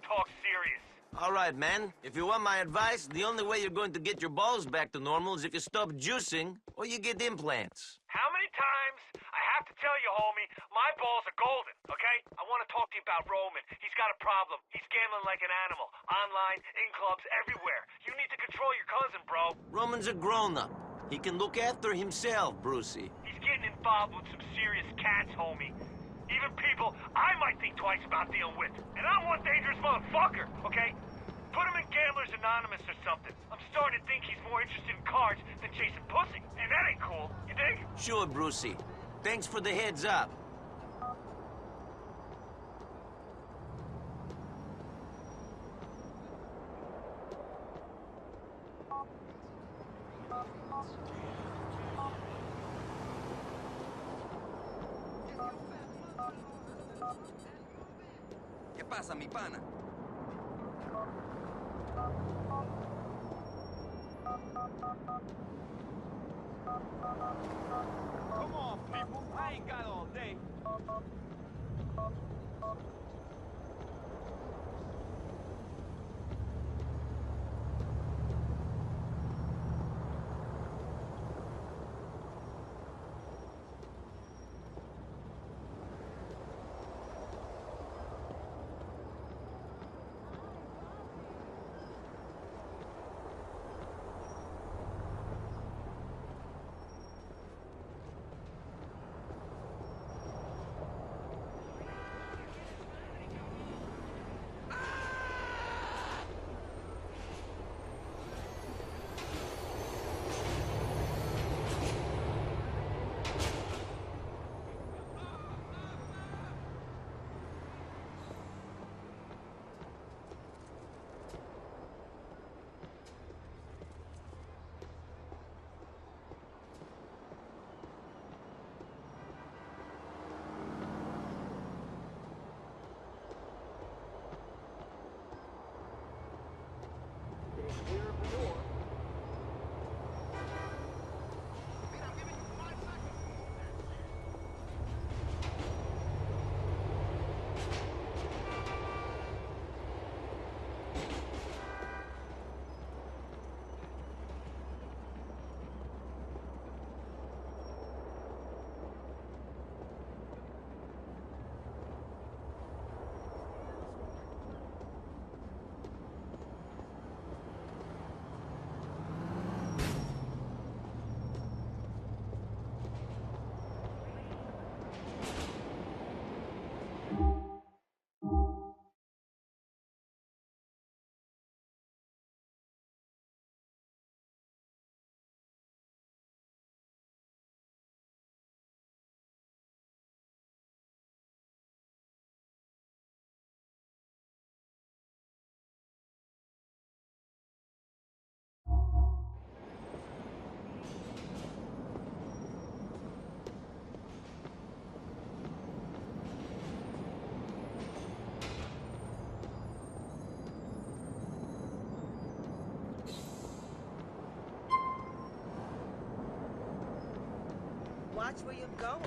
talk serious. All right, man. If you want my advice, the only way you're going to get your balls back to normal is if you stop juicing or you get implants. How many times I have to tell you, homie, my balls are golden, okay? I want to talk to you about Roman. He's got a problem. He's gambling like an animal. Online, in clubs, everywhere. You need to control your cousin, bro. Roman's a grown-up. He can look after himself, Brucey. He's getting involved with some serious cats, homie. Even people I might think twice about dealing with. And I'm one dangerous motherfucker, okay? Put him in Gamblers Anonymous or something. I'm starting to think he's more interested in cards than chasing pussy. And that ain't cool, you dig? Sure, Brucey. Thanks for the heads up. ¿Qué pasa, mi pana? Come on, people. I ain't got all day. Watch where you're going.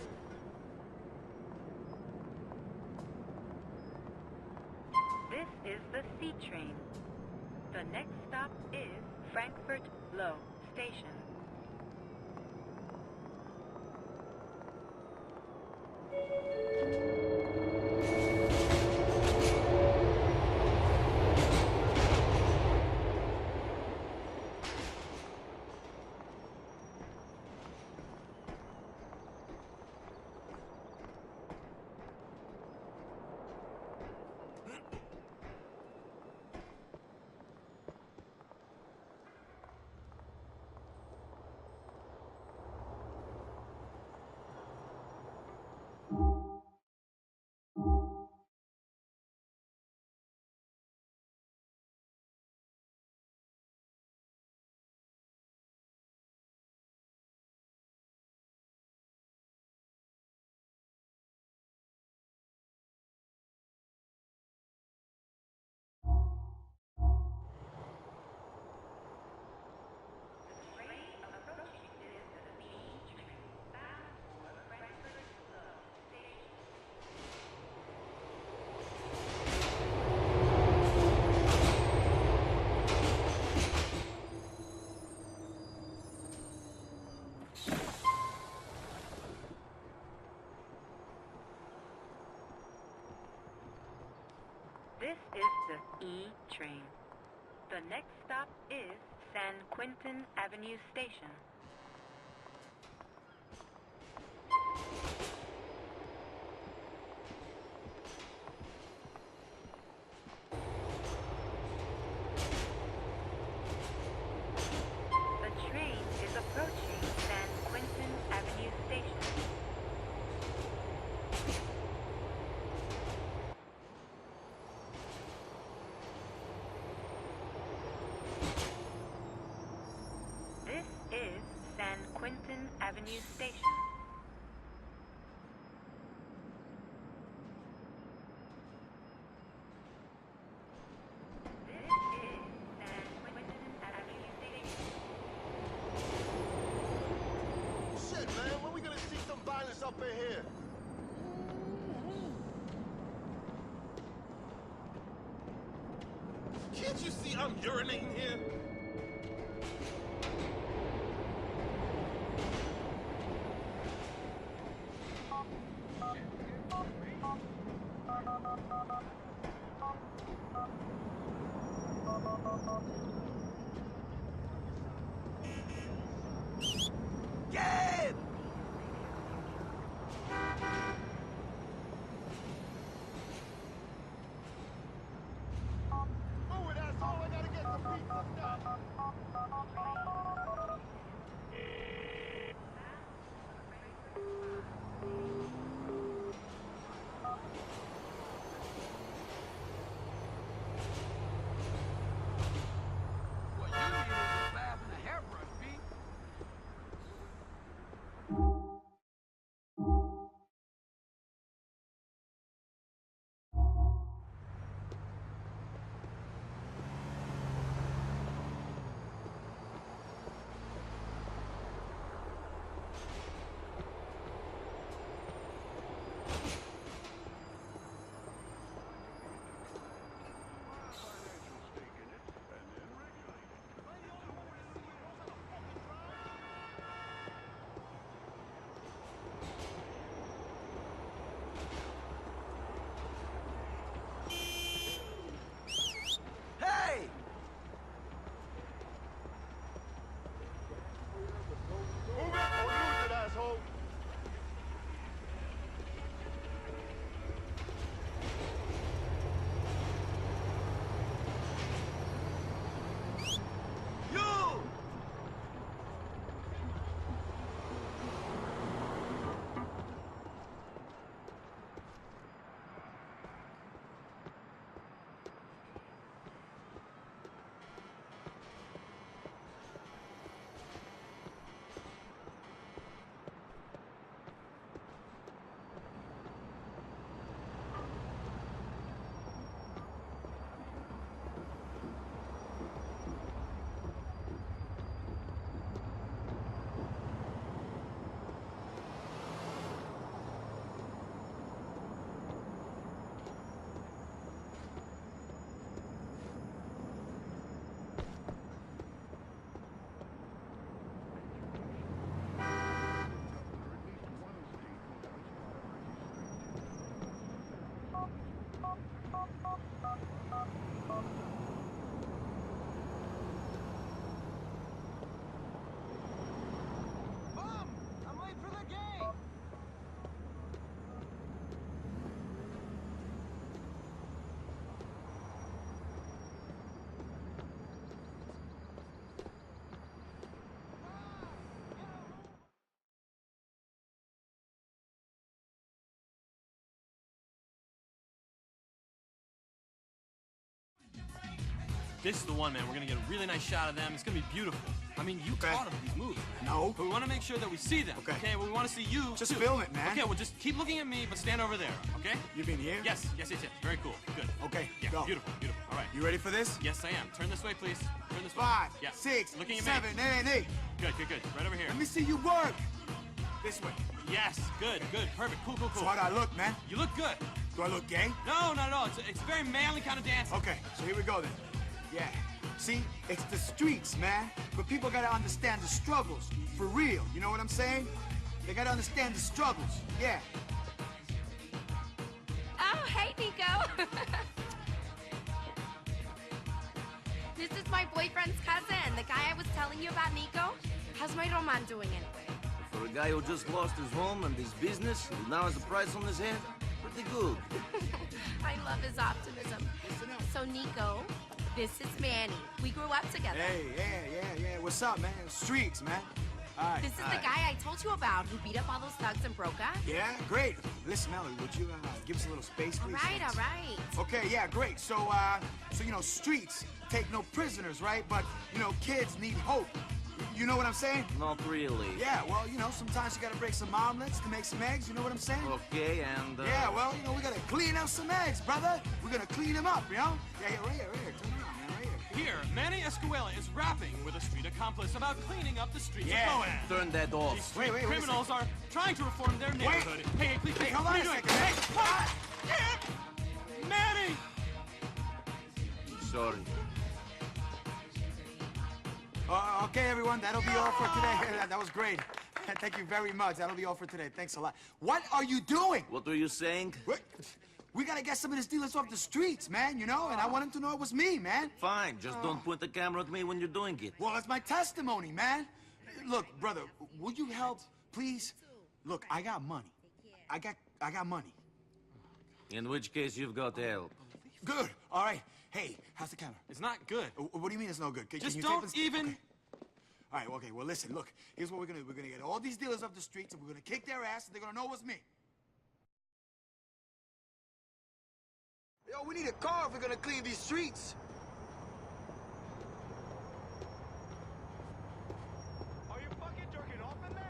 This is the C train. The next stop is Frankfurt Low Station. E train. The next stop is San Quentin Avenue Station. The train is approaching San Quentin Avenue Station. This is San Quentin Avenue Station. This is San Quentin Avenue Station. Shit, man, when we gonna see some violence up in here? Can't you see I'm urinating here? Gabe! Move it, asshole! I gotta get some pizza stuff! What you need is a bath and a hairbrush, Pete. Hey! Move it or lose it, asshole! You! Mom, I'm late for the game. This is the one, man. We're gonna get a really nice shot of them. It's gonna be beautiful. I mean, you Okay. taught them these moves. No. But we want to make sure that we see them. Okay. Well, we want to see you. Just too. film it, man. Okay. Well, just keep looking at me, but stand over there. Okay? You mean here? Yes. Yes. Yes. Yes. Very cool. Good. Okay, Yeah. go. Beautiful. Beautiful. All right. You ready for this? Yes, I am. Turn this way, please. Turn this way. 5, Yeah. 6, Looking at 7, me. 8, 8. Good. Good. Good. Right over here. Let me see you work. This way. Yes. Good. Good. Perfect. Cool. Cool. Cool. So how do I look, man? You look good. Do I look gay? No, not at all. It's very manly kind of dancing. Okay, so here we go then. Yeah. See, it's the streets, man. But people gotta understand the struggles. For real, you know what I'm saying? They gotta understand the struggles. Yeah. Oh, hey, Nico. This is my boyfriend's cousin, the guy I was telling you about, Nico. How's my Roman doing anyway? For a guy who just lost his home and his business, who now has a price on his head, pretty good. I love his optimism. So, Nico, this is Manny. We grew up together. Hey, yeah. What's up, man? Streets, man. All right, This is the guy I told you about who beat up all those thugs and broke us. Yeah, great. Listen, Mallory, would you give us a little space, please? All right. Okay, yeah, great. So you know, streets take no prisoners, right? But, you know, kids need hope. You know what I'm saying? Not really. Yeah, well, you know, sometimes you gotta break some omelets to make some eggs, you know what I'm saying? Okay, and... Yeah, well, you know, we gotta clean up some eggs, brother. We're gonna clean them up, you know? Yeah, right here. Turn around, man, right here. Here, Manny Escuela is rapping with a street accomplice about cleaning up the streets Yeah. of Moab. Turn that off. These street Wait a criminals are trying to reform their neighborhood. Hey, please, Hey, hold what on are you a doing? second. Hey, what? Manny! Sorry. Okay, everyone, that'll be all for today. That was great. Thank you very much. That'll be all for today. Thanks a lot. What are you doing? What were you saying? We gotta get some of these dealers off the streets, man, you know? And I want them to know it was me, man. Fine, just don't point the camera at me when you're doing it. Well, that's my testimony, man. Look, brother, would you help, please? Look, I got money. I got money. In which case, you've got help. Good. All right. Hey, how's the camera? It's not good. What do you mean it's no good? Can Just you don't take this? even... Okay. All right, okay, well, listen, look. Here's what we're gonna do. We're gonna get all these dealers off the streets, and we're gonna kick their ass, and they're gonna know it was me. Yo, we need a car if we're gonna clean these streets. Are you fucking jerking off in there?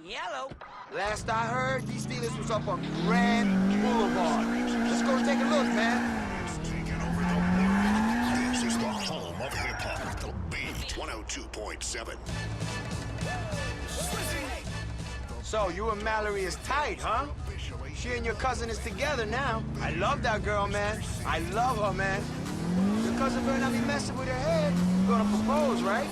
Yellow. Last I heard, these dealers was up on Grand Boulevard. Let's go take a look, man. Taking over the world. This is the home of hip-hop, the Beat 102.7. So, you and Mallory is tight, huh? She and your cousin is together now. I love that girl, man. I love her, man. Your cousin better not be messing with her head. You're gonna propose, right?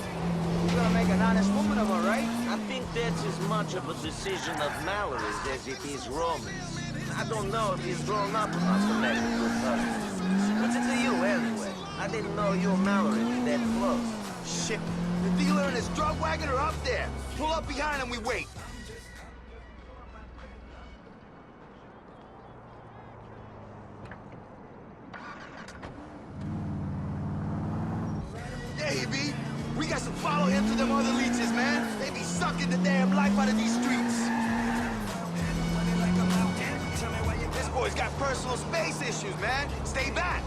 You're gonna make an honest woman of her, right? I think that's as much of a decision of Mallory's as it is Roman's. I don't know if he's grown up enough to make a good husband. What's it to you, anyway? I didn't know you and Mallory were that close. Shit. The dealer and his drug wagon are up there. Pull up behind and we wait. Hey, B. We got to follow him to them other leeches, man. They be sucking the damn life out of these streets. This boy's got personal space issues, man. Stay back.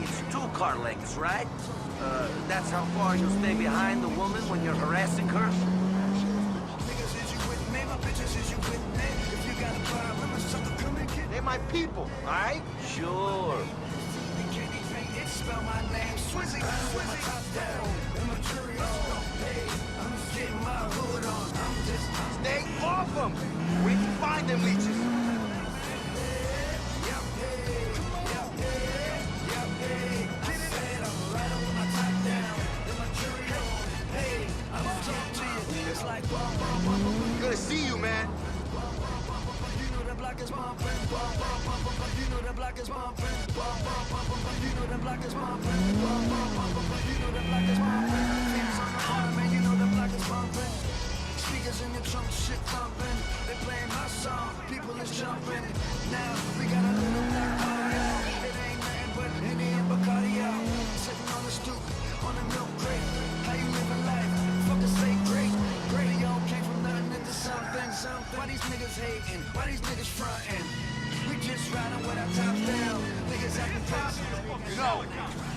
It's 2 car lengths, right? That's how far you'll stay behind the woman when you're harassing her? They're my people, all right? Sure. Stay off them. We can find them leeches. Good to see you, man. Speakers in the trunk, shit pumping. They playing my song, people is jumping. Now we got a little black party out. It ain't nothing but Henny and Bacardi out. Sitting on the stoop, on the milk crate. How you living life? Fuckers say great. Great, y'all came from nothing into something. Why these niggas hating? Why these niggas fronting? We just riding with our tops down. Niggas acting crazy. You know,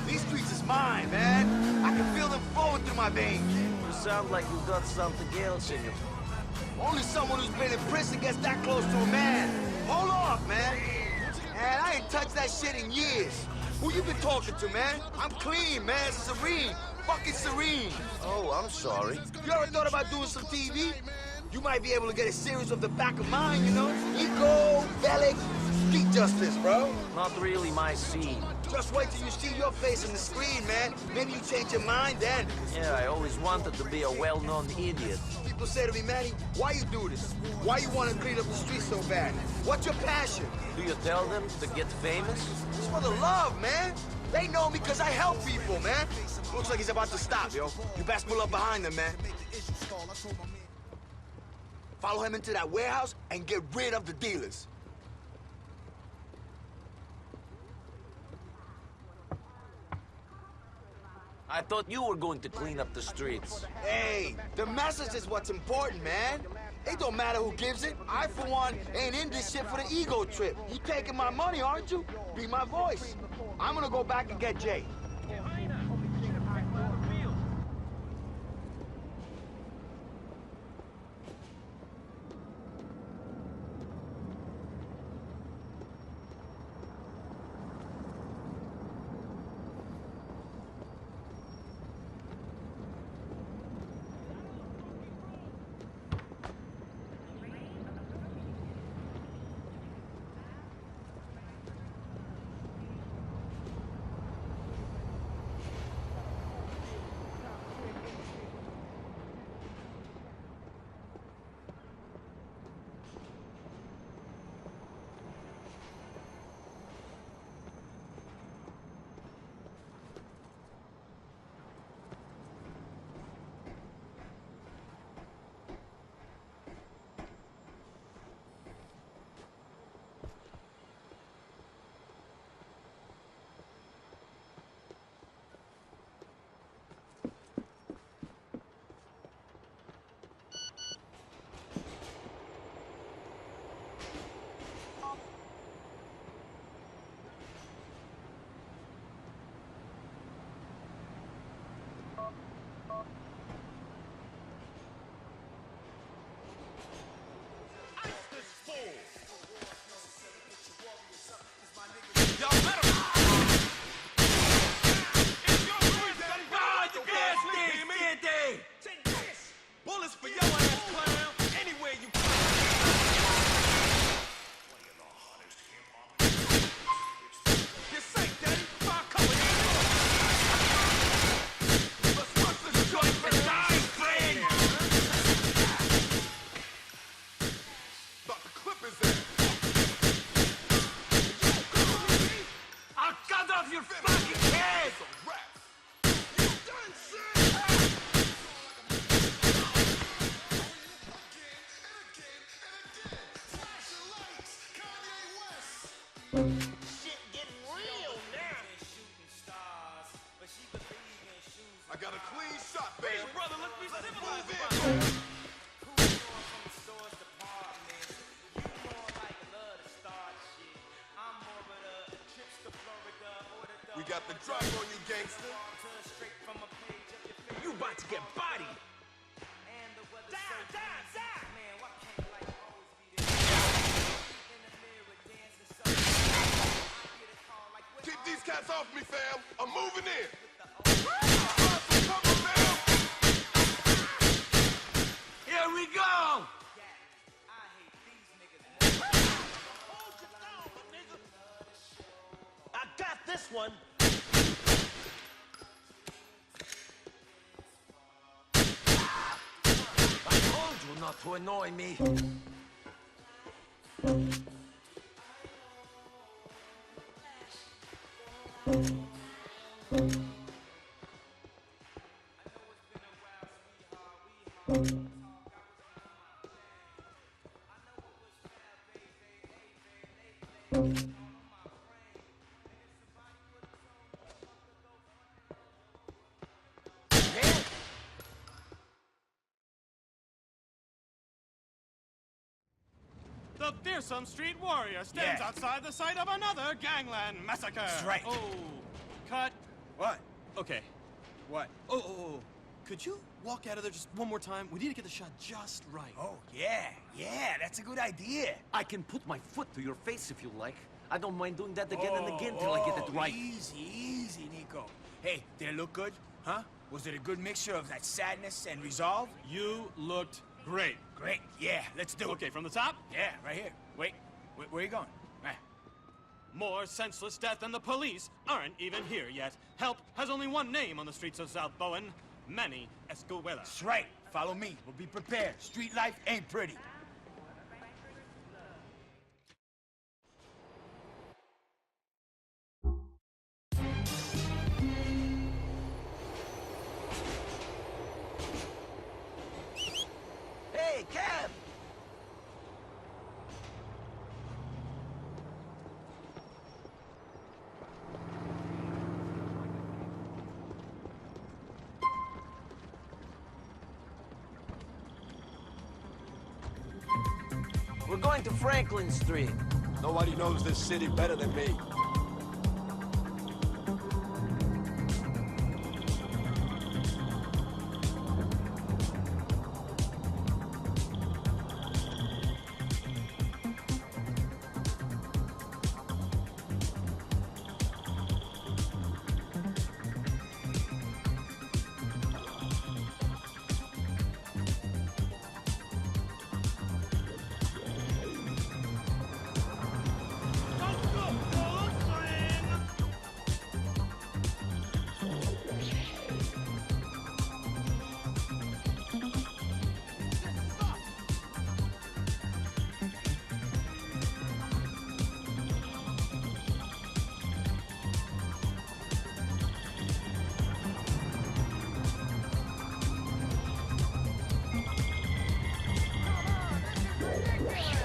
these streets is mine, man. I can feel them flowing through my veins. You sound like you got something else in you. Only someone who's been in prison gets that close to a man. Hold off, man. And I ain't touched that shit in years. Who you been talking to, man? I'm clean, man. Serene. Fucking serene. Oh, I'm sorry. You ever thought about doing some TV? You might be able to get a series of the back of mine, you know? Nico, Bellic, street justice, bro. Not really my scene. Just wait till you see your face on the screen, man. Maybe you change your mind then. Yeah, I always wanted to be a well-known idiot. People say to me, Manny, why you do this? Why you want to clean up the streets so bad? What's your passion? Do you tell them to get famous? It's for the love, man. They know me because I help people, man. Looks like he's about to stop, yo. You best pull up behind him, man. Follow him into that warehouse and get rid of the dealers. I thought you were going to clean up the streets. Hey, the message is what's important, man. It don't matter who gives it. I, for one, ain't in this shit for the ego trip. You taking my money, aren't you? Be my voice. I'm gonna go back and get Jay. I got a clean shot, baby. Hey, brother, let's be civilized. We got the drop on you, gangster. You about to get bodied. Keep these cats off me, fam. I'm moving in. Here we go! I got this one. I told you not to annoy me. The fearsome street warrior stands outside the site of another gangland massacre. That's right. Oh, cut. What? Okay. What? Oh. Could you walk out of there just one more time? We need to get the shot just right. Oh, yeah, that's a good idea. I can put my foot to your face if you like. I don't mind doing that again and again till I get it right. Easy, Nico. Hey, did it look good? Huh? Was it a good mixture of that sadness and resolve? You looked great. Great. Yeah, let's do it. Okay, from the top? Yeah, right here. Wait, where you going? More senseless death than the police aren't even here yet. Help has only one name on the streets of South Bowen. Manny Escuela. That's right. Follow me. We'll be prepared. Street life ain't pretty. Hey, cab! We're going to Franklin Street. Nobody knows this city better than me.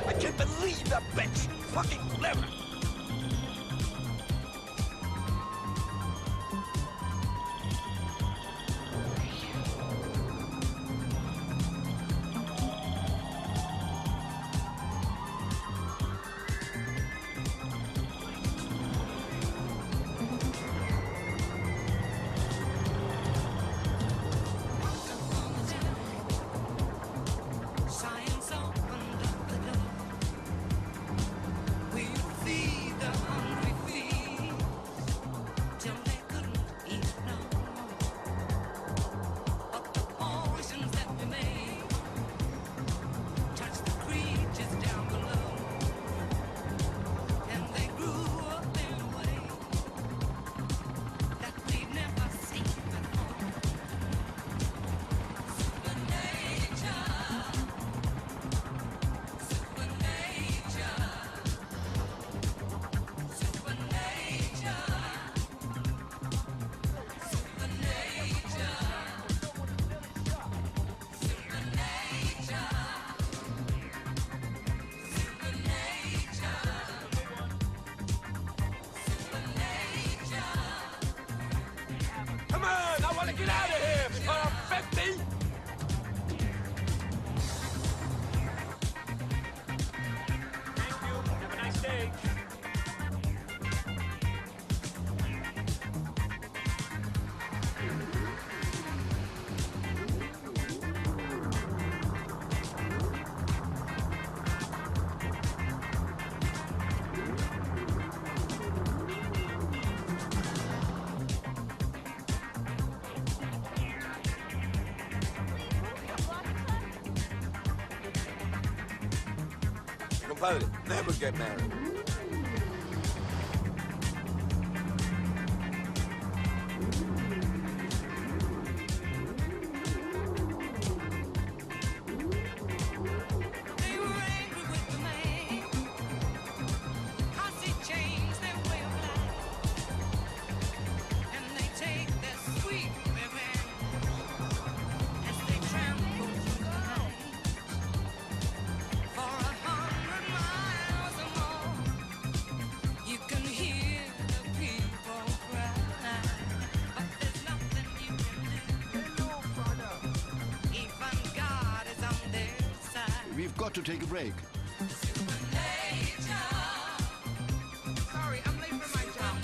I can't believe that bitch! Fucking clever! Come on, I want to get out of here before I'm 50! Thank you. Have a nice day. Compadre, never get married. We've got to take a break. Sorry, I'm late for my job.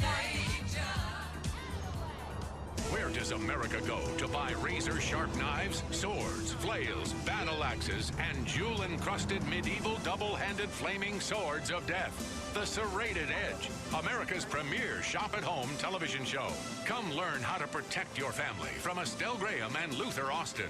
We're does America go to buy razor-sharp knives, swords, flails, battle axes, and jewel-encrusted medieval double-handed flaming swords of death? The Serrated Edge, America's premier shop-at-home television show. Come learn how to protect your family from Estelle Graham and Luther Austin.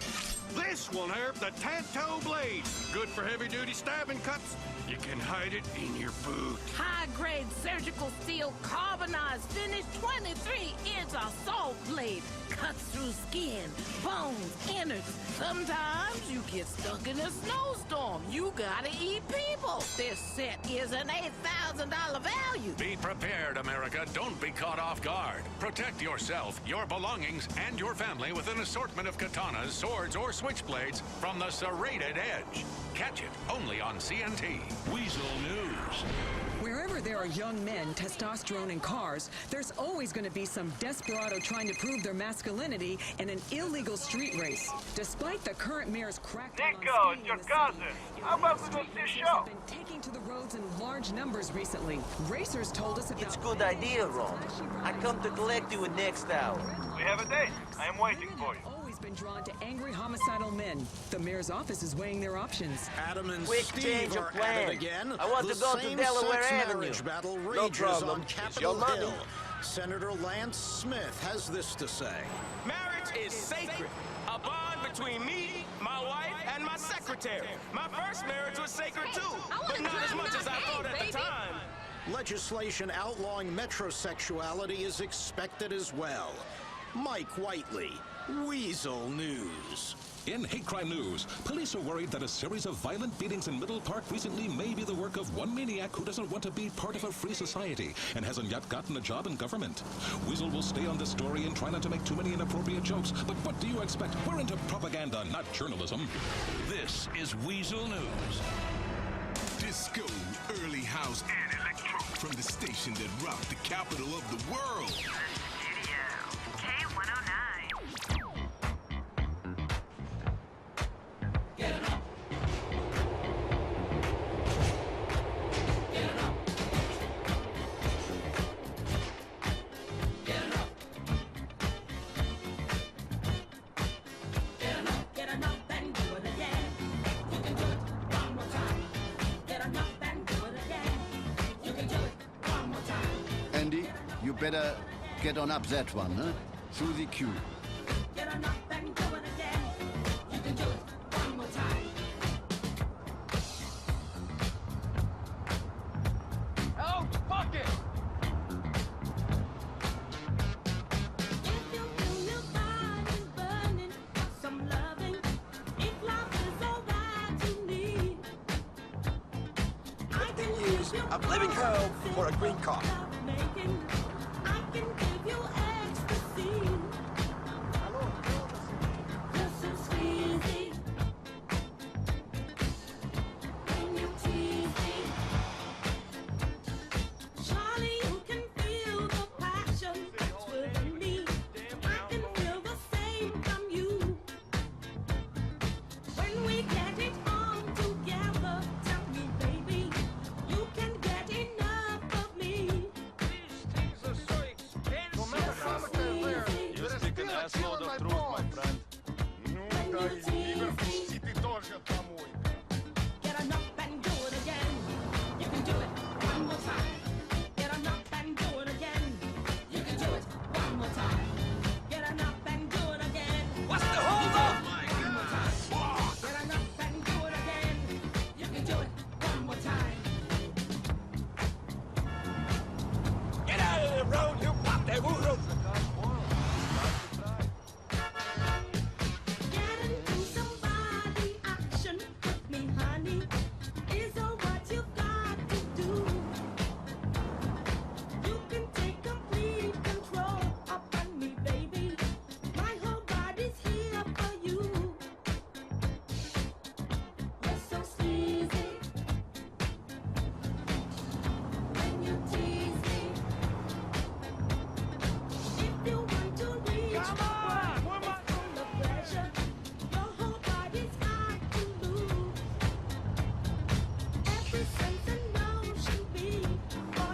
This will have the Tanto blade. Good for heavy-duty stabbing cuts. You can hide it in your boot. High-grade surgical steel carbonized finish 23-inch assault blade. Cuts through skin, bones, innards. Sometimes you get stuck in a snowstorm. You gotta eat people. This set is an $8,000 value. Be prepared, America. Don't be caught off guard. Protect yourself, your belongings, and your family with an assortment of katanas, swords, or switchblades from the Serrated Edge. Catch it only on CNT. Weasel News. Wherever there are young men, testosterone, and cars, there's always going to be some desperado trying to prove their masculinity in an illegal street race. Despite the current mayor's crackdown Nico, it's your cousin. How about we go see a show? been taking to the roads in large numbers recently. Racers told us about... It's a good idea, Ron. I come to collect you in next hour. We have a date. I am waiting for you. Always been drawn to angry, homicidal men. The mayor's office is weighing their options. Adam and Quick Steve change of are plan. at it again. I want the to go to Delaware Avenue. Marriage battle No rages problem. on It's Capitol your money. Hill. Senator Lance Smith has this to say. Marriage is sacred. A bond between me, my wife, and my secretary. My first marriage was sacred too, but not as much as I thought at the time. Legislation outlawing metrosexuality is expected as well. Mike Whiteley, Weasel News. In hate crime news, police are worried that a series of violent beatings in Middle Park recently may be the work of one maniac who doesn't want to be part of a free society and hasn't yet gotten a job in government. Weasel will stay on this story and try not to make too many inappropriate jokes, but what do you expect? We're into propaganda, not journalism. This is Weasel News. Disco, early house, and electro from the station that rocked the capital of the world. Andy, you better get on up that one, huh? Through the queue. Oh, fuck it! I can use a living hell for a green card.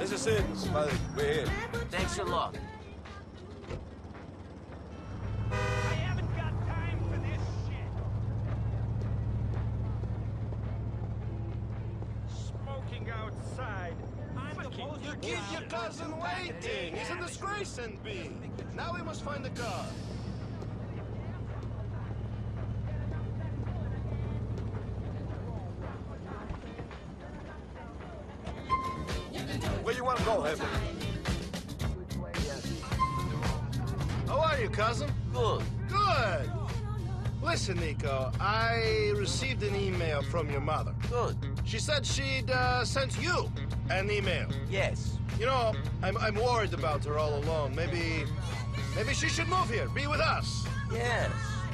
This is it, compadre. We're here. Thanks a lot. fucking outside. I'm supposed to Keep your cousin waiting. He's a disgrace, NB. Now we must find the car. Where you want to go, Heavy? How are you, cousin? Good. Good. Listen, Nico, I received an email from your mother. Good. She said she'd sent you an email. Yes. You know, I'm worried about her all alone. Maybe she should move here, be with us. Yes.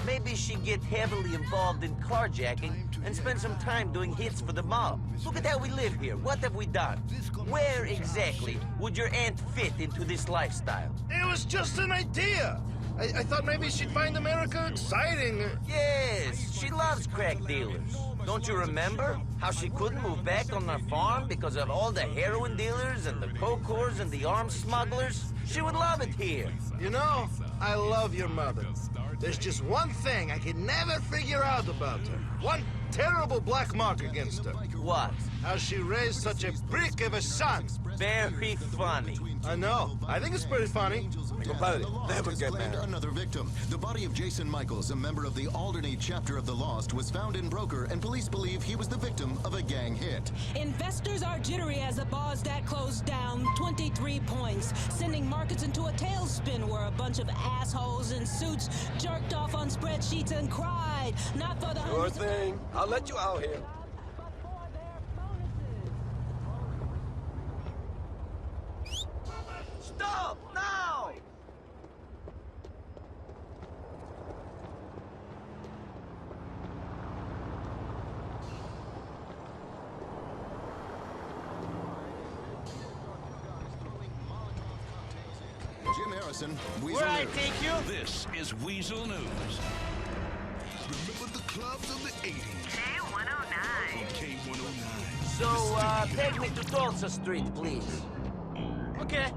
Maybe she'd get heavily involved in carjacking and spend some time doing hits for the mob. Look at how we live here. What have we done? Where exactly would your aunt fit into this lifestyle? It was just an idea. I thought maybe she'd find America exciting. Yes, she loves crack dealers. Don't you remember how she couldn't move back on her farm because of all the heroin dealers and the coke whores and the arms smugglers? She would love it here. You know, I love your mother. There's just one thing I can never figure out about her. One terrible black mark against her. What? How she raised such a brick of a son. Very funny. I know. I think it's pretty funny. Never get married. Another victim. The body of Jason Michaels, a member of the Alderney chapter of the Lost, was found in Broker, and police believe he was the victim of a gang hit. Investors are jittery as the Bosdat closed down 23 points, sending markets into a tailspin where a bunch of assholes in suits jerked off on spreadsheets and cried. Not for the Sure thing. I'll let you out here. Stop! Now! Jim Harrison, Weasel Where I News. take you? This is Weasel News. Remember the clubs of the 80s? K109. K109. So, take me to Tulsa Street, please. Okay.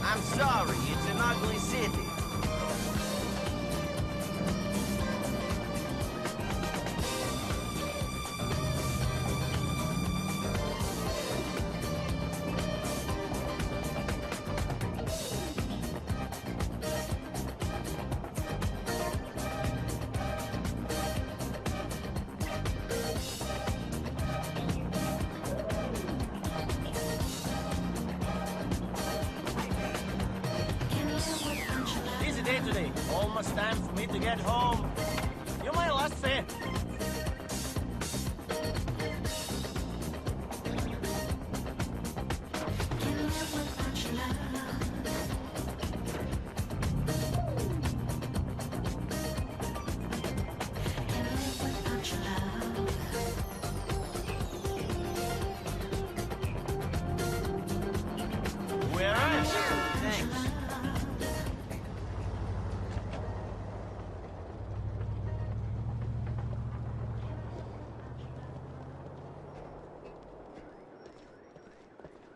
I'm sorry, it's an ugly city. Busy day today. Almost time for me to get home. You're my last fan. Where are you? Thanks.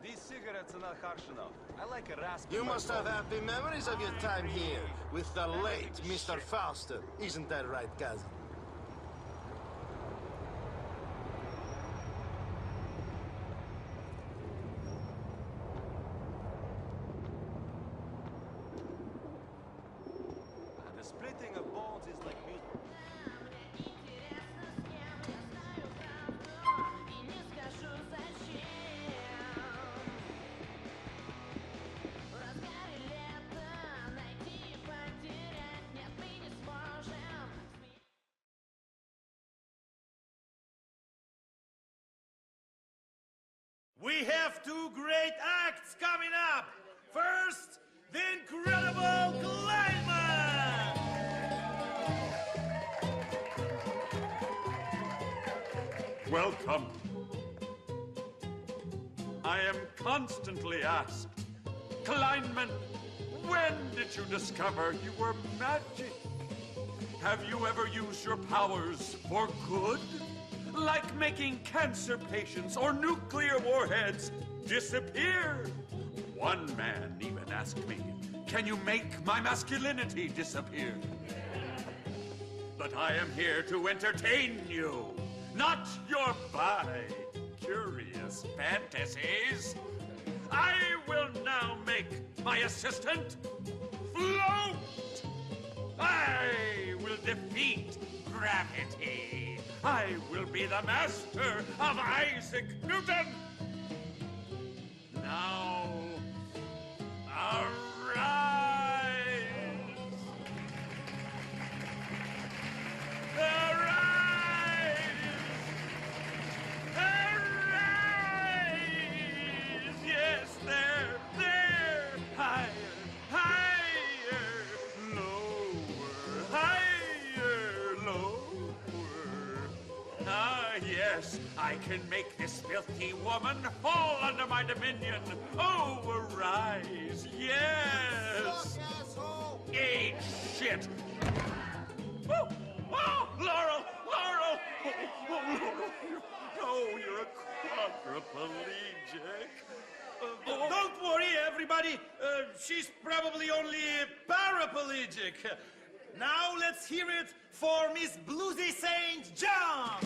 These cigarettes are not harsh enough. I like a raspy. You must have happy memories of your time here with the late Mr. Fauster. Isn't that right, cousin? The splitting of bones is like music. We have two great acts coming up. First, the incredible Climbman. Welcome. I am constantly asked, Kleinman, when did did you discover you were magic? Have you ever used your powers for good? Like making cancer patients or nuclear warheads disappear? One man even asked me, can you make my masculinity disappear? But I am here to entertain you, not your bi-curious fantasies. I will now make my assistant float. I will defeat gravity. I will be the master of Isaac Newton. Now, arise! Arise! Arise! Yes, there! Higher, higher, lower, higher, lower. Ah, yes, I can make this filthy woman fall under my dominion. Oh, arise, yes! Suck, asshole! Eat shit! Oh, oh, Laurel! Laurel! Oh, Laurel! Oh, you're a quadriplegic. Don't worry, everybody. She's probably only paraplegic. Now let's hear it for Miss Bluesy St. John.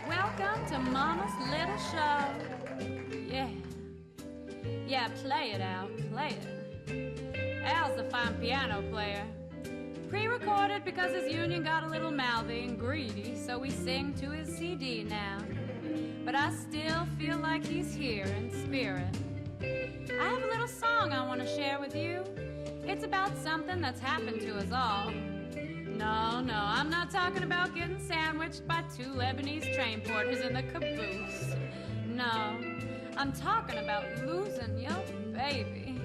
Welcome to Mama's little show. Yeah, play it, Al, play it. Al's a fine piano player. Pre-recorded because his union got a little mouthy and greedy, so we sing to his CD now. But I still feel like he's here in spirit. I have a little song I want to share with you. It's about something that's happened to us all. No, I'm not talking about getting sandwiched by two Lebanese train porters in the caboose. No, I'm talking about losing your baby.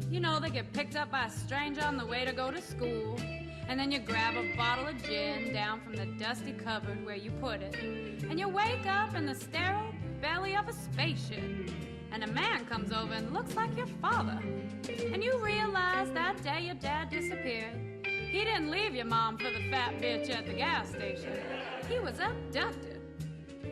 You know, they get picked up by a stranger on the way to go to school, and then you grab a bottle of gin down from the dusty cupboard where you put it, and you wake up in the sterile belly of a spaceship, and a man comes over and looks like your father, and you realize that day your dad disappeared. He didn't leave your mom for the fat bitch at the gas station. He was abducted.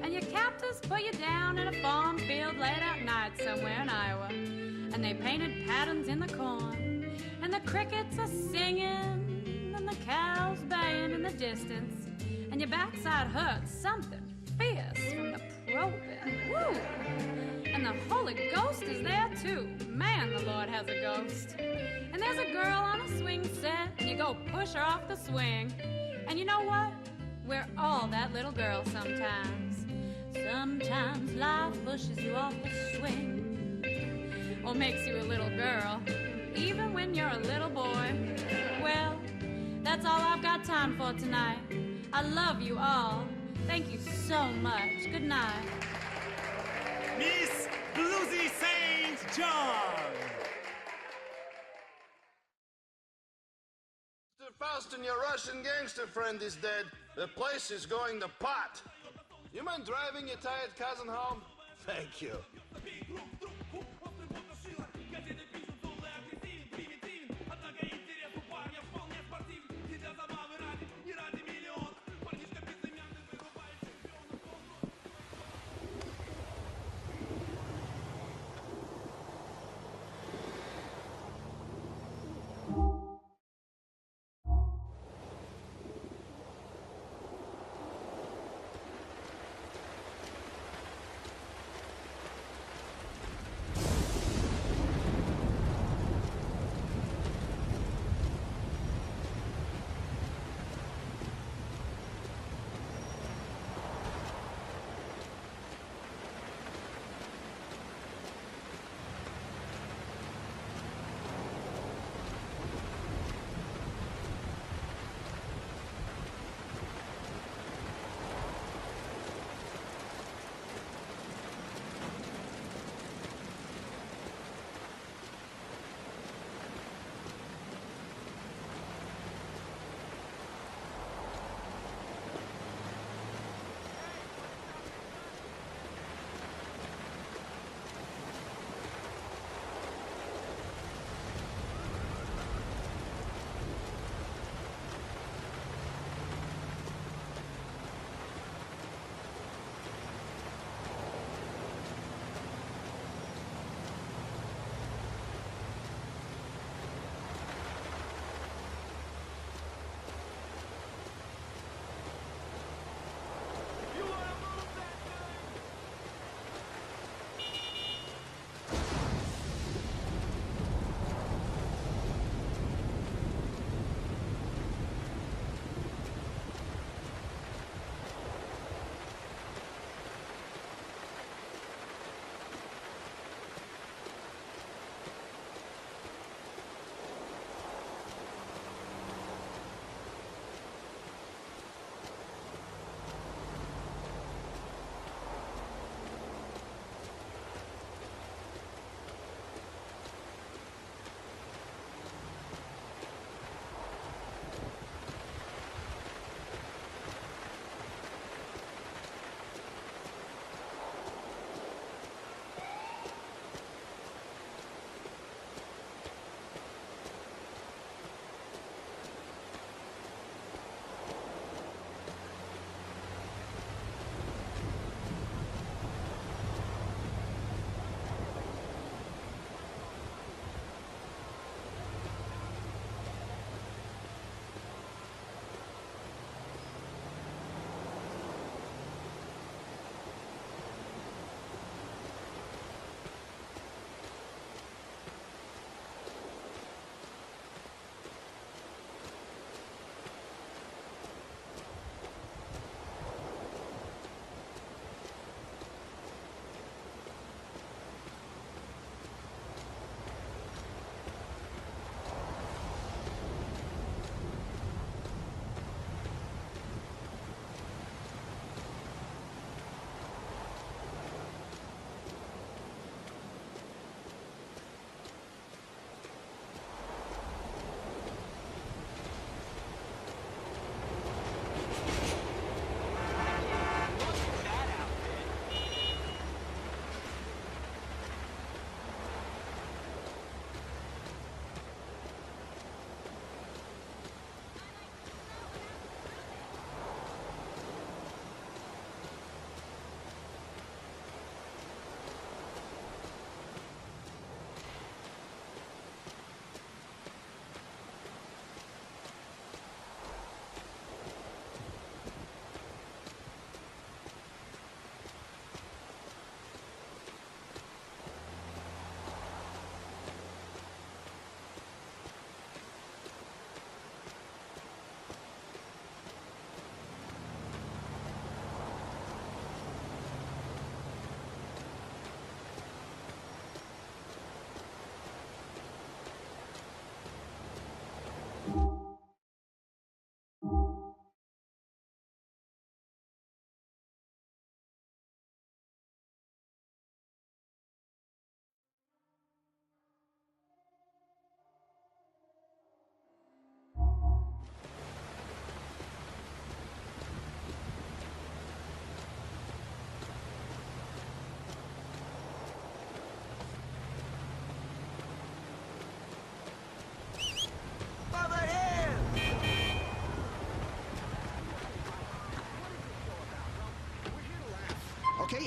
And your captors put you down in a farm field late at night somewhere in Iowa. And they painted patterns in the corn. And the crickets are singing. And the cows baying in the distance. And your backside hurts something fierce from the probing. Woo! And the Holy Ghost is there too. Man, the Lord has a ghost. And there's a girl on a swing set, and you go push her off the swing. And you know what? We're all that little girl sometimes. Sometimes life pushes you off the swing. Or makes you a little girl, even when you're a little boy. Well, that's all I've got time for tonight. I love you all. Thank you so much. Good night. Miss Bluesy St. John. Mr. Faustin, your Russian gangster friend is dead. The place is going to pot. You mind driving your tired cousin home? Thank you.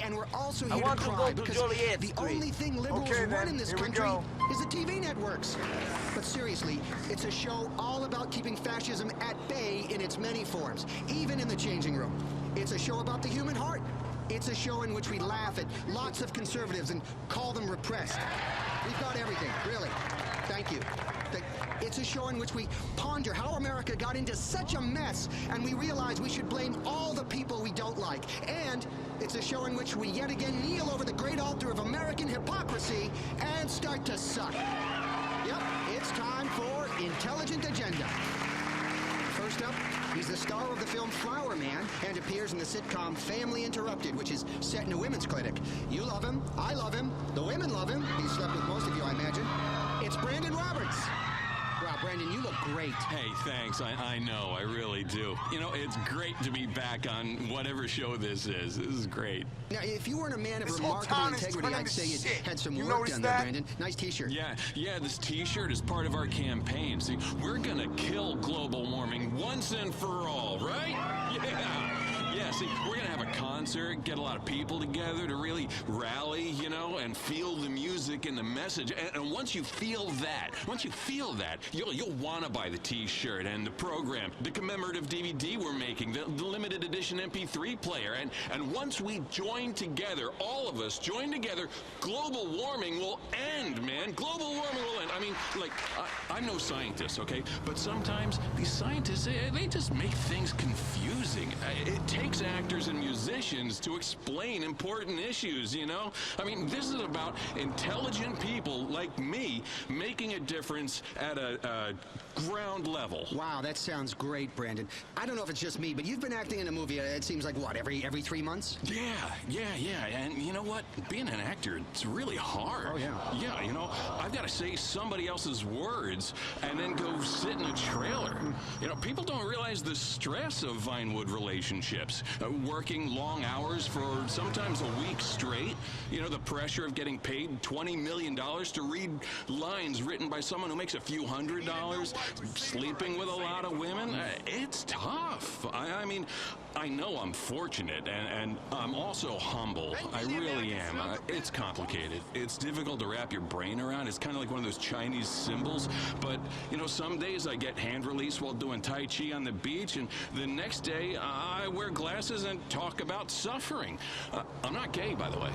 And we're also I here want to to cry go to because Joliet the Street. only thing liberals Okay, run then. in this Here we country go. is the TV networks. But seriously, it's a show all about keeping fascism at bay in its many forms, even in the changing room. It's a show about the human heart. It's a show in which we laugh at lots of conservatives and call them repressed. We've got everything, really. Thank you. It's a show in which we ponder how America got into such a mess, and we realize we should blame all the people we don't like. And it's a show in which we yet again kneel over the great altar of American hypocrisy and start to suck. Yep, it's time for Intelligent Agenda. First up, he's the star of the film Flower Man and appears in the sitcom Family Interrupted, which is set in a women's clinic. You love him, I love him, the women love him. He's slept with most of you, I imagine. It's Brandon Roberts. Wow, Brandon, you look great. Hey, thanks. I know, I really do. You know, it's great to be back on whatever show this is. This is great. Now, if you weren't a man of This whole remarkable town is integrity, turning I'd to say you shit. had some You work notice done that? there, Brandon. Nice t-shirt. Yeah, this t-shirt is part of our campaign. See, we're gonna kill global warming once and for all, right? Yeah, see, we're gonna have a concert, get a lot of people together to really rally, you know, and feel the music and the message. And once you feel that, you'll want to buy the t-shirt and the program, the commemorative DVD we're making, the limited edition MP3 player. And once we join together, all of us join together, global warming will end, man. Global warming will end. I mean, like, I'm no scientist, okay? But sometimes these scientists, they just make things confusing. It takes actors and musicians to explain important issues, you know? I mean, this is about intelligent people like me making a difference at a ground level. Wow, that sounds great, Brandon. I don't know if it's just me, but you've been acting in a movie, it seems like, what, every 3 months? Yeah. And you know what? Being an actor, it's really hard. Oh, yeah. Yeah, you know, I've got to say somebody else's words and then go sit in a trailer. You know, people don't realize the stress of Vinewood relationships. Working long hours for sometimes a week straight. You know, the pressure of getting paid $20 million to read lines written by someone who makes a few $100s. Sleeping with a lot of women. It's tough. I mean, I know I'm fortunate, and I'm also humble. I really am. It's complicated. It's difficult to wrap your brain around. It's kind of like one of those Chinese symbols. But, you know, some days I get hand release while doing Tai Chi on the beach, and the next day I wear glasses and talk about suffering. I'm not gay, by the way.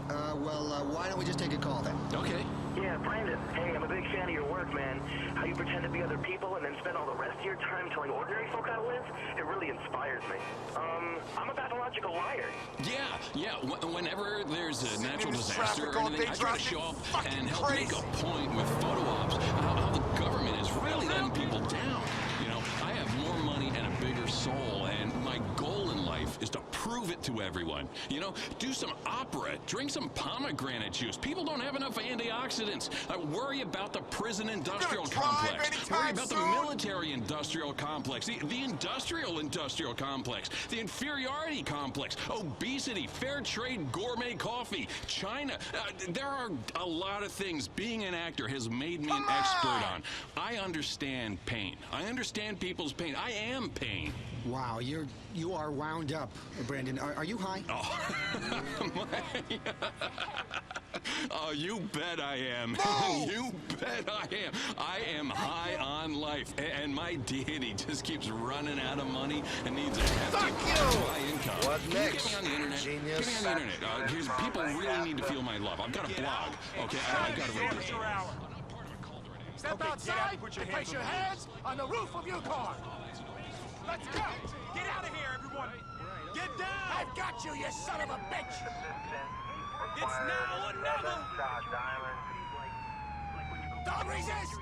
Why don't we just take a call then? Okay. Yeah, Brandon. Hey, I'm a big fan of your work, man. How you pretend to be other people and then spend all the rest of your time telling ordinary folk how to live, it really inspires me. I'm a pathological liar. Yeah. Whenever there's a natural disaster or anything, I try to show up and help make a point with photo ops. How the government is really letting people down. You know, I have more money and a bigger soul, and my goal in life is to prove it to everyone. You know, do some opera, drink some pomegranate juice. People don't have enough antioxidants. Worry about the prison industrial complex. Worry about the military industrial complex, the industrial complex, the inferiority complex, obesity, fair trade gourmet coffee, China. There are a lot of things being an actor has made me an expert on. I understand pain. I understand people's pain. I am pain. Wow, you are wound up, Brandon. Are you high? Oh, you bet I am. You bet I am. I am high on life, and my deity just keeps running out of money and needs a hefty high income. What next? Get me on the internet. Genius. Get me on the internet. People really need to feel my love. I've got a blog. Okay, I've got a radio show. Step outside and place your hands on the roof of your car. Let's go! Get out of here, everyone! Get down! I've got you, you son of a bitch! It's now or never! Don't resist!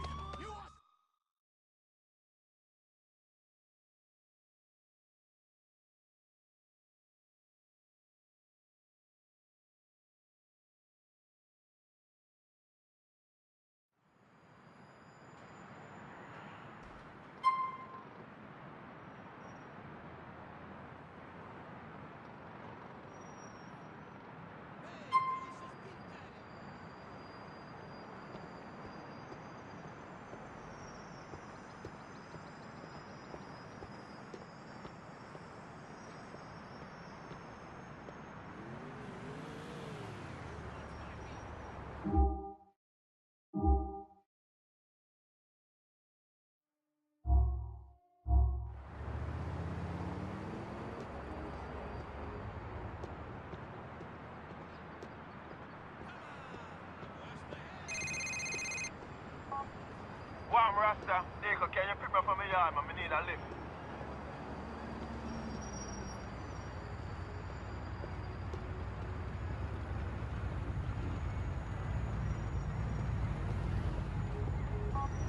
I'm Rasta. Nico, can you pick me up from my yard, man? I need a lift.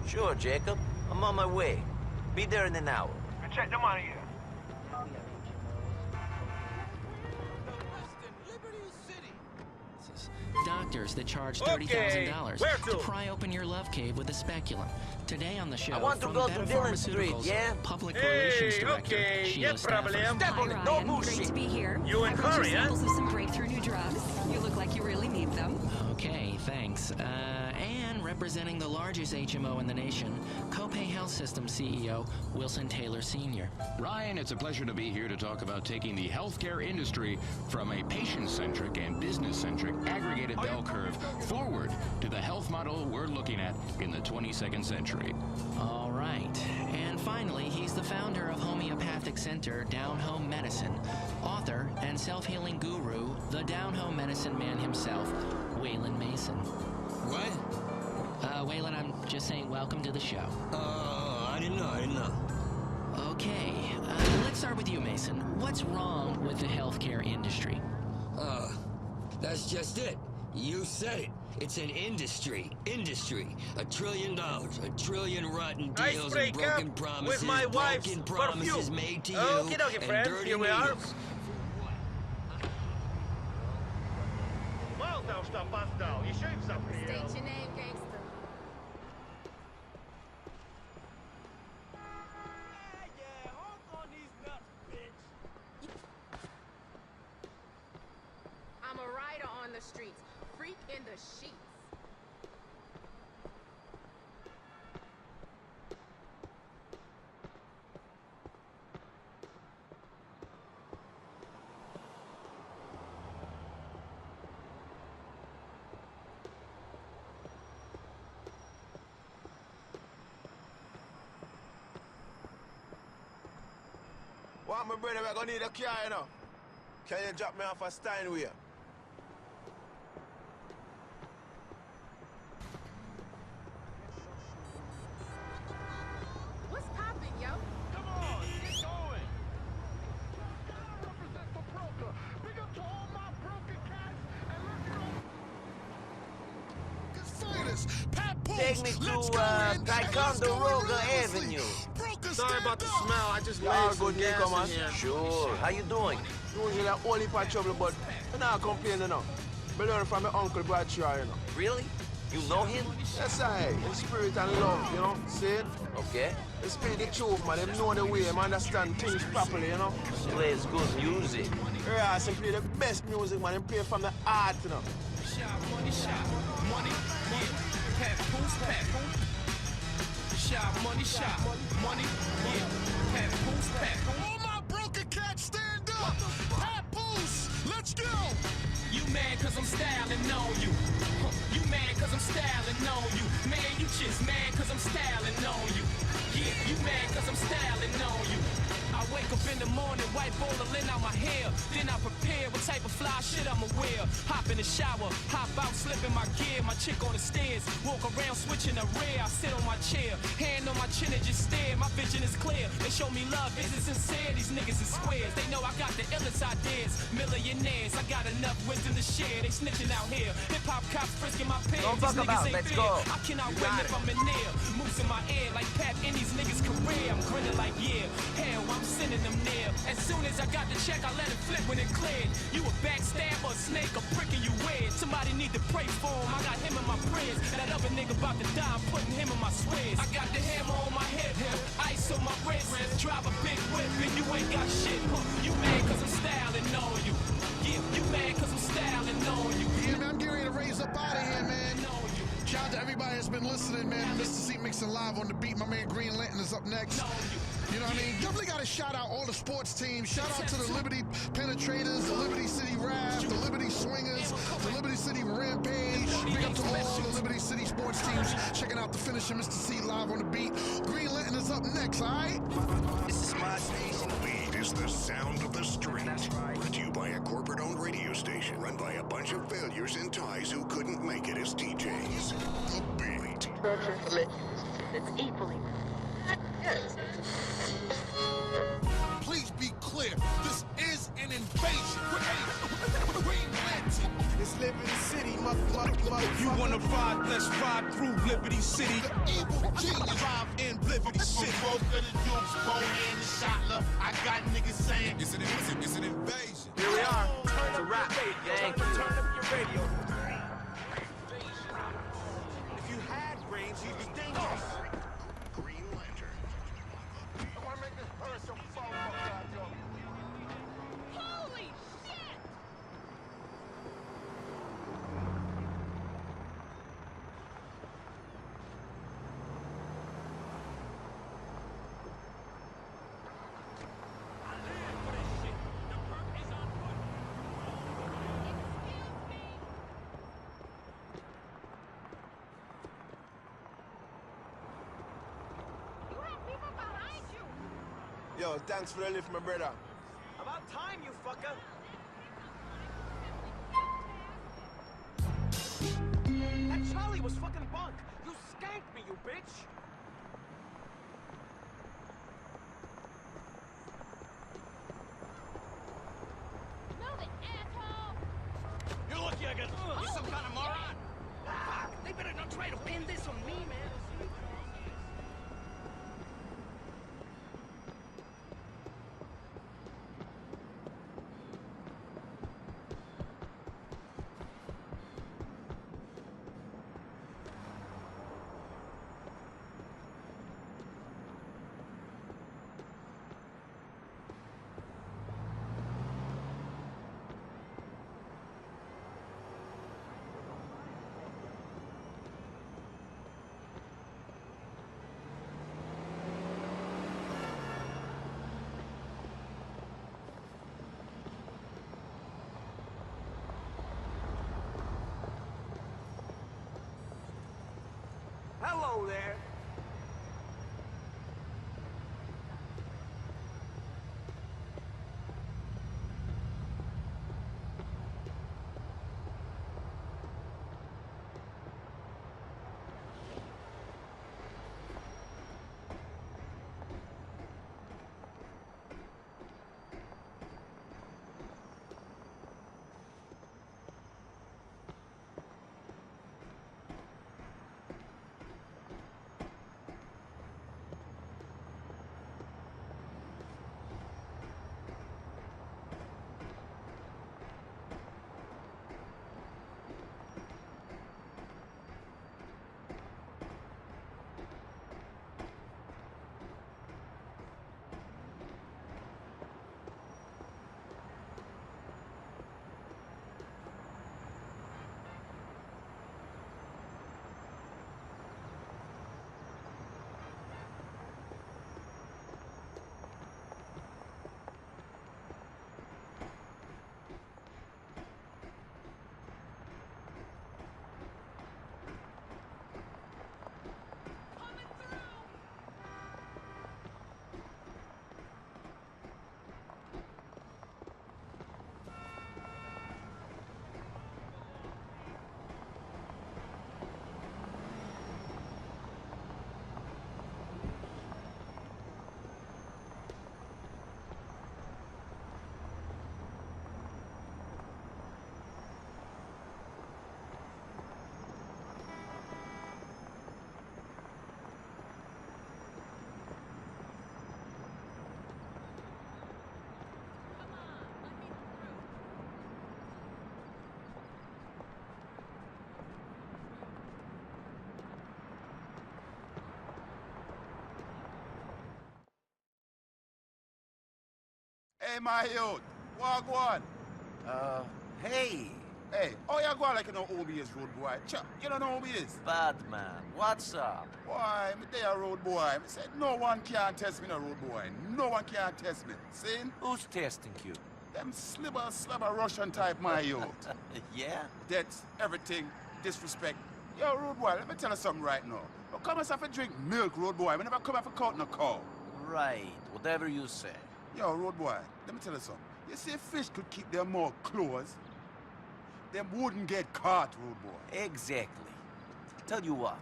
Sure, Jacob. I'm on my way. Be there in an hour. Check the money here. Doctors that charge $30,000 to pry open your love cave with a speculum. Today on the show, I want to from go to Beta Dillon Street, Pharmaceuticals, yeah? Public Relations Director, Sheila Stafford. Step on it, no bullshit. Great to be here. You and I brought Curry, you huh? samples of some breakthrough new drugs. You look like you really need them. Okay, thanks. And representing the largest HMO in the nation, Copay Health System CEO, Wilson Taylor Sr. Ryan, it's a pleasure to be here to talk about taking the healthcare industry from a patient-centric and business-centric aggregated bell curve forward to the health model we're looking at in the 22nd century. All right. And finally, he's the founder of homeopathic center Down Home Medicine, author and self-healing guru, the Down Home Medicine man himself, Waylon Mason. What? Waylon, I'm just saying welcome to the show. I didn't know. Okay, let's start with you, Mason. What's wrong with the healthcare industry? That's just it. You said it. It's an industry. Industry. $1 trillion. $1 trillion rotten deals and broken promises. With my wife's broken promises perfume. made to you. Okay, and friends. dirty Here we are. needles. Well, now stop us down. You shave something. State your name, gangster. I'm a rider on the streets, freak in the sheets. What, my brother, we're gonna need a car, you know. Can you drop me off at Steinway? What's poppin', yo? Come on, get going. Take me to Ticonderoga Avenue. Sorry about the smell. I just Y'all laid good, some gas Nico, man. in here. Sure. How you doing? Usually a whole heap of trouble, but I'm not complaining now. I learned from my uncle Bradshaw, you know. Really? You know him? Yes, I. In spirit and love, you know. See it? Okay. They speak the truth, man. They know the way, they understand things properly, you know. Plays good music. Yeah, they play the best music, man. They play from the heart, you know. Money, yeah. Pat Poos, Pat Poos. Shot, money, yeah. Pat Poos, Pat Poos. All my broken cats, stand up. Pat Poos, let's go. You mad cause I'm styling on you. You mad cause I'm styling on you. Man, you just mad cause I'm styling on you. Yeah, you mad cause I'm styling on you. I wake up in the morning, white ball of lint out my hair. Then I prepare what type of fly shit I'ma wear. Hop in the shower, hop out, slip in my gear. My chick on the stairs, walk around switching the rear. I sit on my chair, hand on my chin and just stare. My vision is clear, they show me love, is it sincere? These niggas is squares, they know I got the illest ideas. Millionaires, I got enough wisdom to share. They snitching out here, hip-hop cops frisking my pants. Don't These talk niggas about, ain't let's fair. go. I cannot win if I'm in there. Moves in my ear like Pat in these niggas' career. I'm grinning like, yeah, hell, I'm sending them near. As soon as I got the check, I let it flip when it cleared. You a backstabber, a snake, a pricking you weird. Somebody need to pray for him. I got him in my prayers. That other nigga about to die, I'm putting him in my swears. I got the hammer on my hip, ice on my wrist. Drive a big whip and you ain't got shit. You mad cause I'm styling on you. Yeah, you mad cause I'm styling on you. Yeah, man, I'm getting ready to raise up out of here, man. Shout out to everybody that's been listening, man. Mr. C mixing live on the beat. My man Green Lantern is up next. You know what I mean? Definitely got to shout out all the sports teams. Shout out to the Liberty Penetrators, the Liberty City Raft, the Liberty Swingers, the Liberty City Rampage. Big up to all the Liberty City sports teams checking out the finisher, Mr. C live on the beat. Green Lantern is up next, all right? This is my station. The lead is the sound of the street. Brought to you by a corporate-owned radio station run by a bunch of failures in ties who couldn't make it as DJs. The beat. that's equally... Please be clear, this is an invasion. Green Lantern. It's Liberty City, motherfucker. You wanna ride, let's ride through Liberty City. The evil genius drive in Liberty City. Both of the Dukes, Bo and the Shotler. I got niggas saying it's an invasion. Here we are. It's a wrap. Thank you. Turn up your radio. If you had range, you'd be dangerous. Green Lantern. I wanna make this person fall off, yo. Holy shit! Yo, thanks for the lift, my brother. About time, you fucker. That Charlie was fucking bunk. You skanked me, you bitch. Move it, asshole! You're lucky I got... You some kind of moron? Fuck! They better not try to pin this on me, man. Hello there. Hey, my youth. What go on? Hey. Hey, oh, you go on like you know who he is, road boy. Chuck, you don't know who he is? Batman, what's up? Boy, me there, road boy. Me said no one can test me, no road boy. No one can test me. See? Who's testing you? Them slabber Russian type, my youth. Yeah? That's everything. Disrespect. Yo, road boy, let me tell you something right now. Don't come and drink milk, road boy. We never come here for cut no cow. Right, whatever you say. Yo, road boy, let me tell you something. You see, fish could keep their mouth closed. Them wouldn't get caught, road boy. Exactly. Tell you what,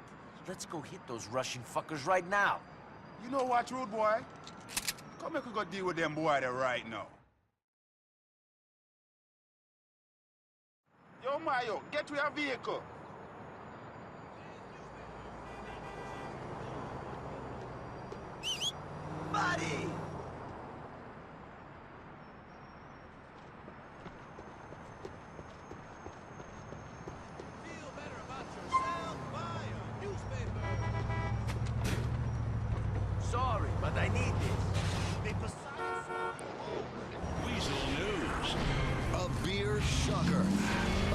Let's go hit those Russian fuckers right now. You know what, rude boy? Come here, we go deal with them boy there right now. Yo, Mayo, get to your vehicle. Buddy! Sorry, but I need this. Weasel News. A beer shocker.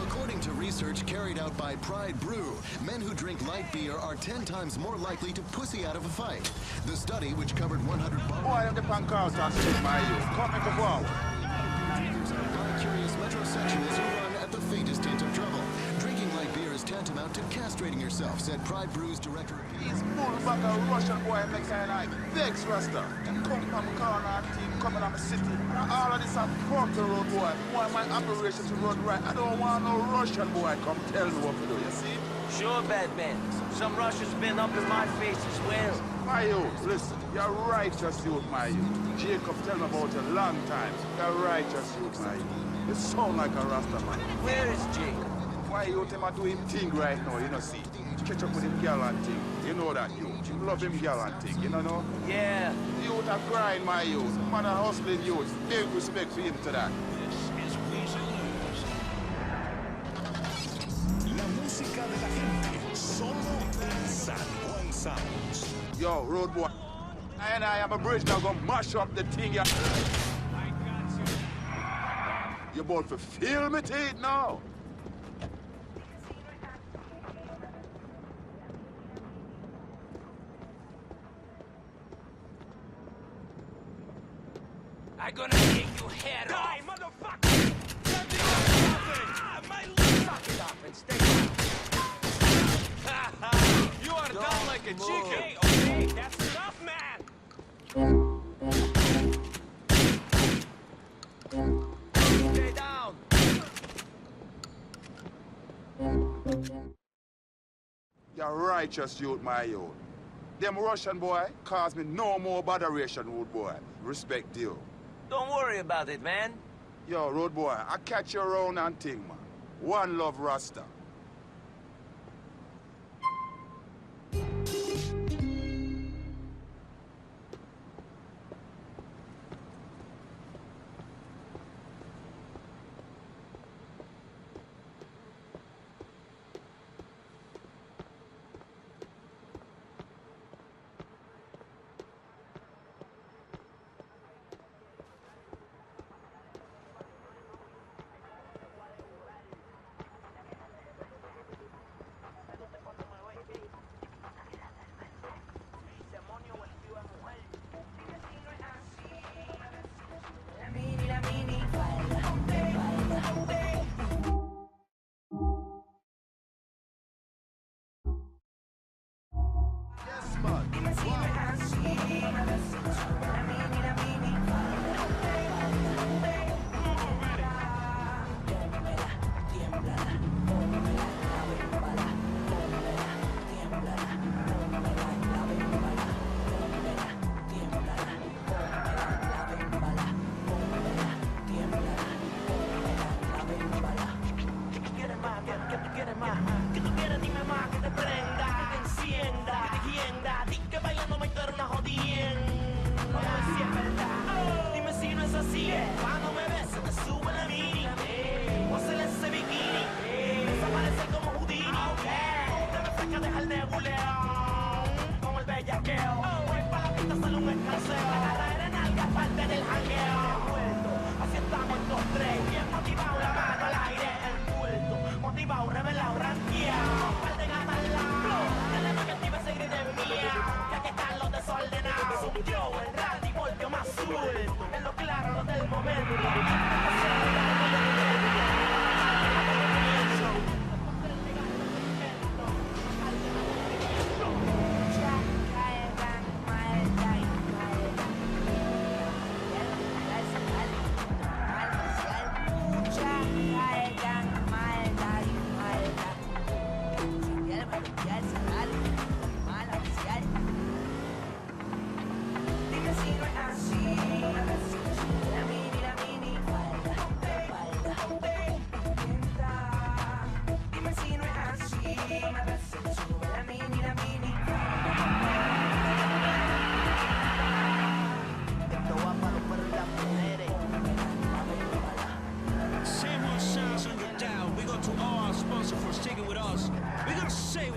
According to research carried out by Pride Brew, men who drink light beer are 10 times more likely to pussy out of a fight. The study, which covered 100 bottles... Boy, I'm the pancart and shit, my you. Come and go out. Bi-curious metrosexuals who run at the faintest hint of trouble. Drinking light beer is tantamount to castrating yourself, said Pride Brew's director of... He's bull back a Russian boy makes an eye. Vex, Rasta. Them come from corner and team coming on the city. And all of this are fuck the road boy. Want my operation to run right. I don't want no Russian boy come tell me what to do, you see? Sure, Batman. Some Russians been up in my face as well. My youth, listen. You're righteous youth, my youth. Jacob tell me about you a long time. You're righteous youth, my youth. You sound like a Rasta man. Where is Jacob? Why you him a do him thing right now, you know see? Catch up with him girl and thing. You know that you. You love him girl and thing, you know? Yeah. Youth are crying, my youth. Man a hustling youth. Big respect for him to that. This is Weasel News. La música de la gente, solo en San Juan Sounds. Yo, road boy. I am a bridge now gonna mash up the thing, ya. I got you. You about to feel me teeth now? I'm gonna take your head off! Die, motherfucker! My suck it up and stay down! You are down like a chicken! Okay, that's enough, man! Stay down! You're righteous youth, my youth. Them Russian boy cause me no more botheration, road boy. Respect you. Don't worry about it, man. Yo, road boy, I catch you around and thing, man. One love, Rasta. Siempre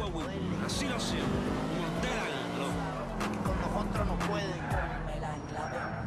Joey. Así lo hacemos. Como usted haga, loco. Con nosotros no pueden.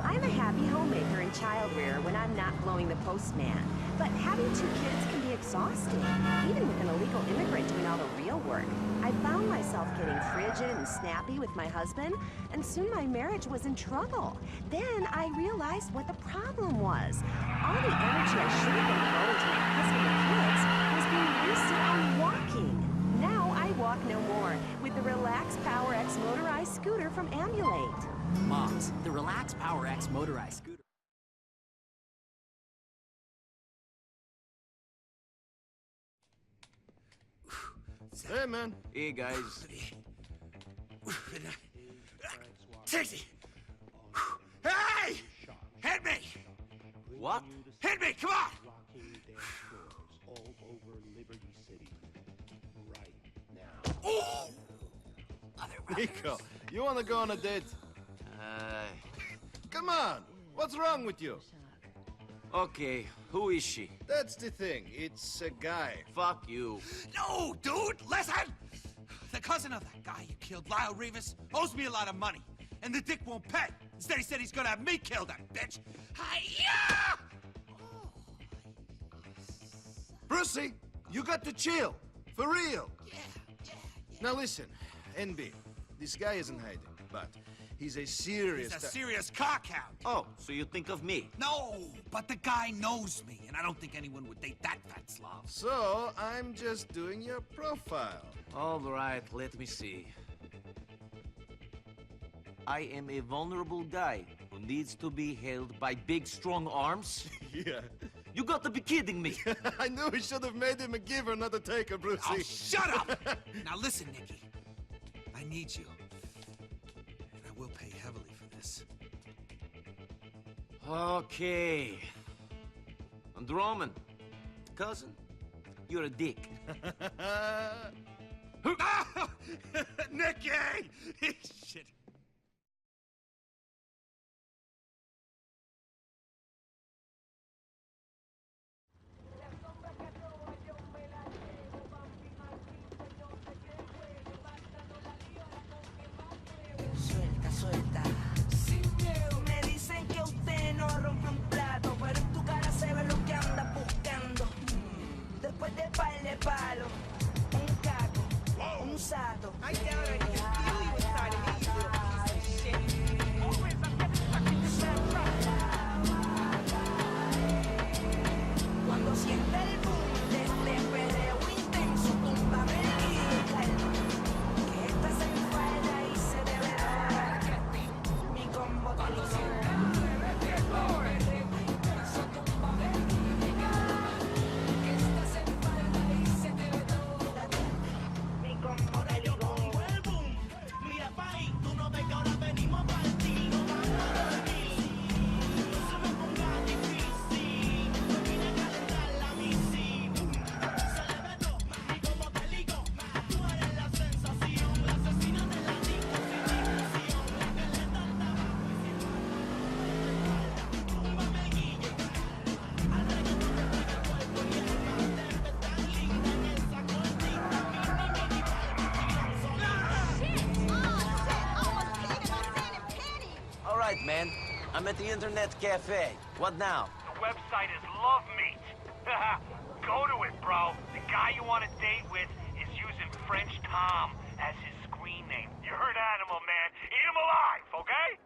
I'm a happy homemaker and child rearer when I'm not blowing the postman. But having 2 kids can be exhausting, even with an illegal immigrant doing all the real work. I found myself getting frigid and snappy with my husband, and soon my marriage was in trouble. Then I realized what the problem was. All the energy I should have been devoting to my husband and kids was being wasted on walking. Now I walk no more with the Relax Power X motorized scooter from Ambulate. Moms, the Relax Power X motorized scooter. Hey, man. Hey, guys. Taxi! Hey! Hit me! What? Hit me! Come on! Oh! Nico, you wanna go on a date? Come on! What's wrong with you? Okay, who is she? That's the thing. It's a guy. Fuck you. No, dude! Listen! The cousin of that guy you killed, Lyle Rivas, owes me a lot of money. And the dick won't pay. Instead, he said he's gonna have me kill that bitch. Hi-ya! Brucey, you got to chill. For real. Now listen, NB, this guy isn't hiding, but he's a serious... He's a serious cockhound. Oh, so you think of me? No, but the guy knows me, and I don't think anyone would date that fat Slav. So, I'm just doing your profile. All right, let me see. I am a vulnerable guy who needs to be held by big, strong arms. Yeah. You got to be kidding me. I knew we should have made him a giver, not a taker, Brucey. Oh, shut up! Now listen, Nicky. I need you. And I will pay heavily for this. Okay. And Roman, cousin, you're a dick. Nicky! Shit. Suelta, suelta. Me dicen que usted no rompe un plato, pero en tu cara se ve lo que anda buscando. Después de par de palo, un caco, un sato. I doubt I can feel you inside of me, you little piece of shit. Always, I'm getting stuck in this bad Cuando siente el boom de este perreo intenso, túmbame el calma. Que esta se enfada y se debe dar. Mi combo cuando siente el perreo intenso, túmbame el calma. Que esta se enfada y se debe dar. Mi combo te digo. El boom, mira pa' ahí, tú no ves que ahora venimos para ti, no vamos a dormir. No se me ponga difícil, no vine a calentar la misión. Se le ve todo, y como te digo, tú eres la sensación, la asesina de la disco sin discusión, la que le da trabajo y sin espalda. Túmbame guille, al reggaetón le pide cuerpo y alma, debe estar linda en esa cortita, mini All right, man. I'm at the internet cafe. What now? The website is Love Meat. Go to it, bro. The guy you want to date with is using French Tom as his screen name. You're an animal, man. Eat him alive, okay?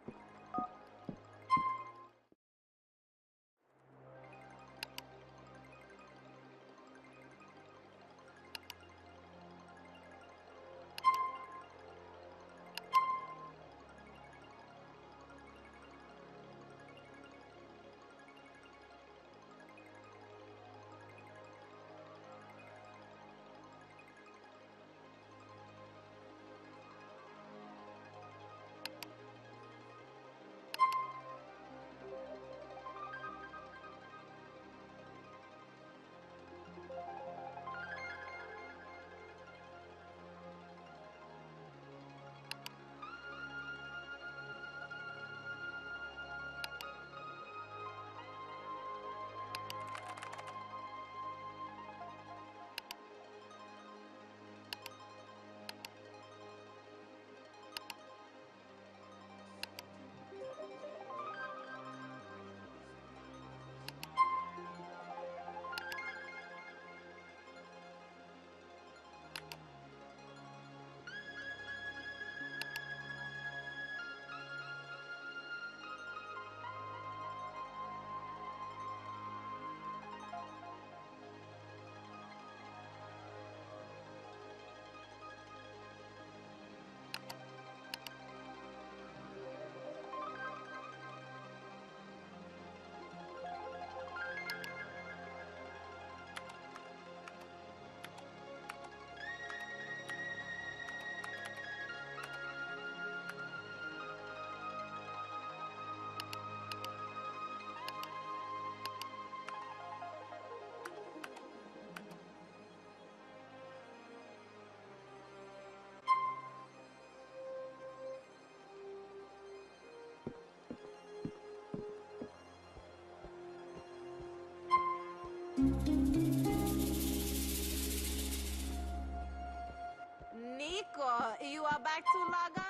You are back to log on?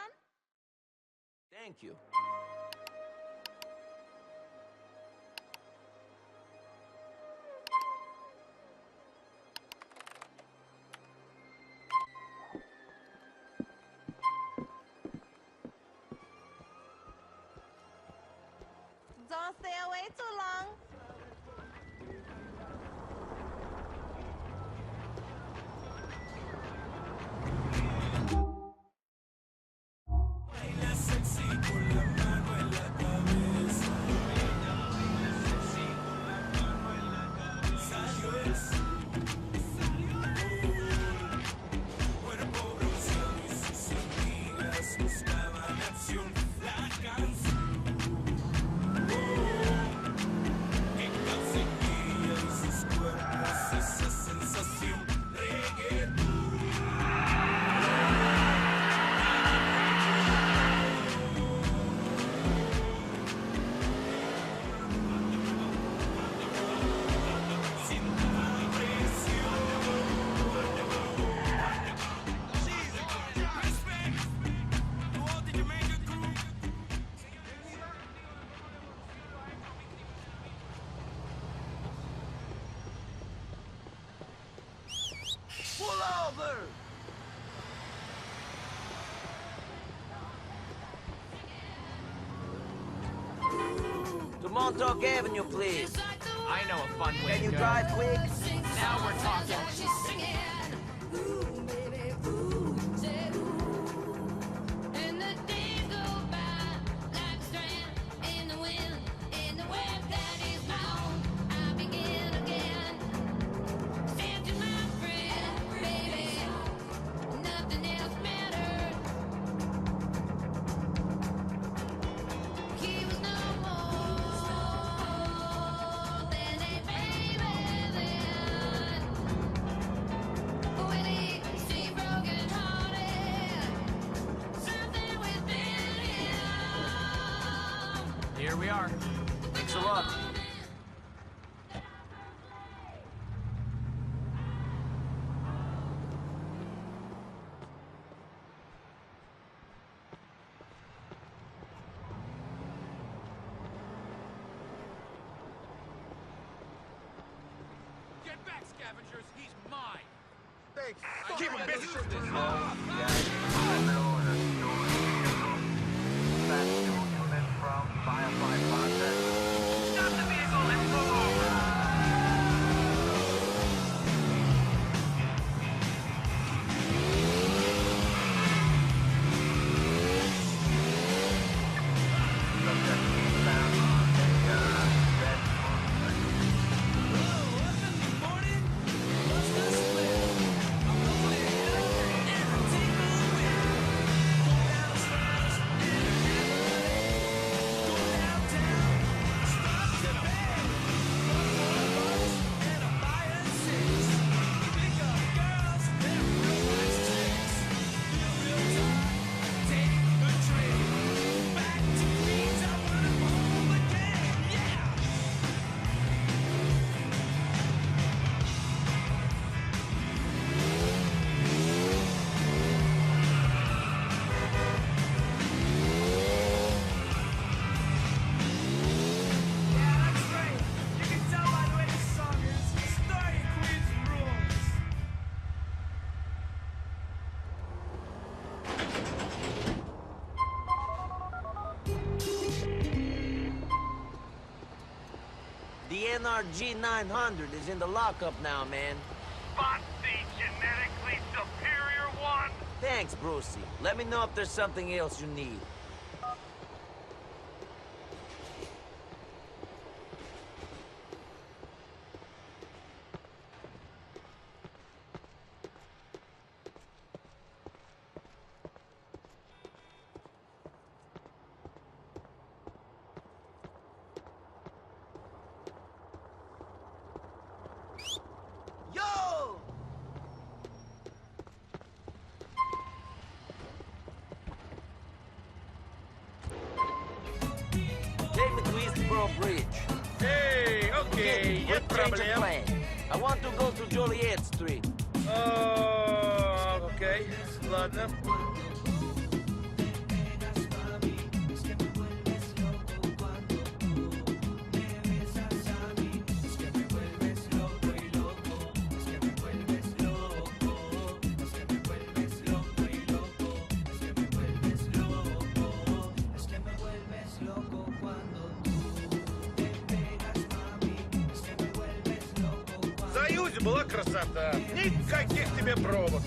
Thank you. Don't stay away too long. Pull over! To Montauk Avenue, please. I know a fun way Can to you go. drive quick? Now we're talking. Here we are. Thanks a lot. Get back, scavengers! He's mine! Thanks. Keep him busy! Stop the vehicle, let's move! The NRG 900 is in the lockup now, man. Spot the genetically superior one? Thanks, Brucey. Let me know if there's something else you need. Yo! Take me to Eastboro Bridge. Hey, okay, Quick change of plan. I want to go to Joliet Street. Oh, okay. Ладно. Союзе была красота. Никаких тебе пробок.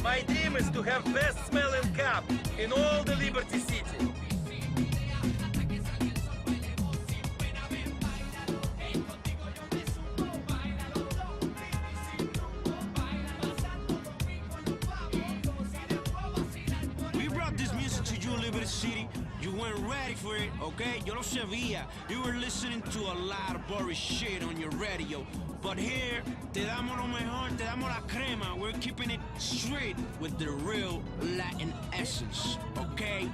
My dream is to have best smelling cab in all the Liberty City. We brought this music to you, Liberty City. You weren't ready for it, okay? Yo lo sabía. You were listening to a lot of boring shit on your radio. But here, te damos lo mejor, te damos la crema. We're keeping it straight with the real Latin essence, okay?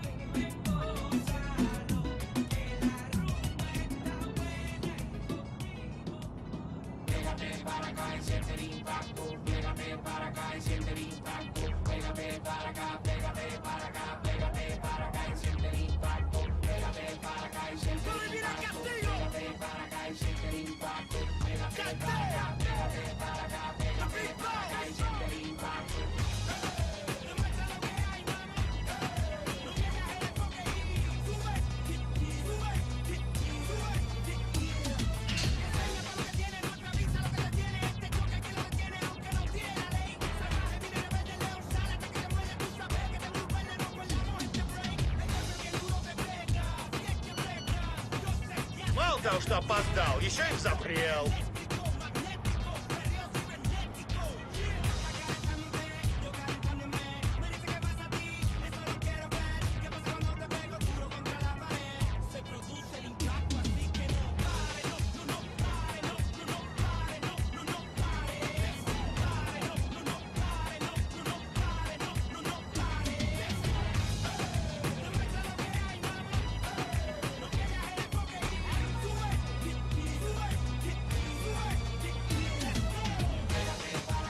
Мало того, что опоздал, еще и взапрел.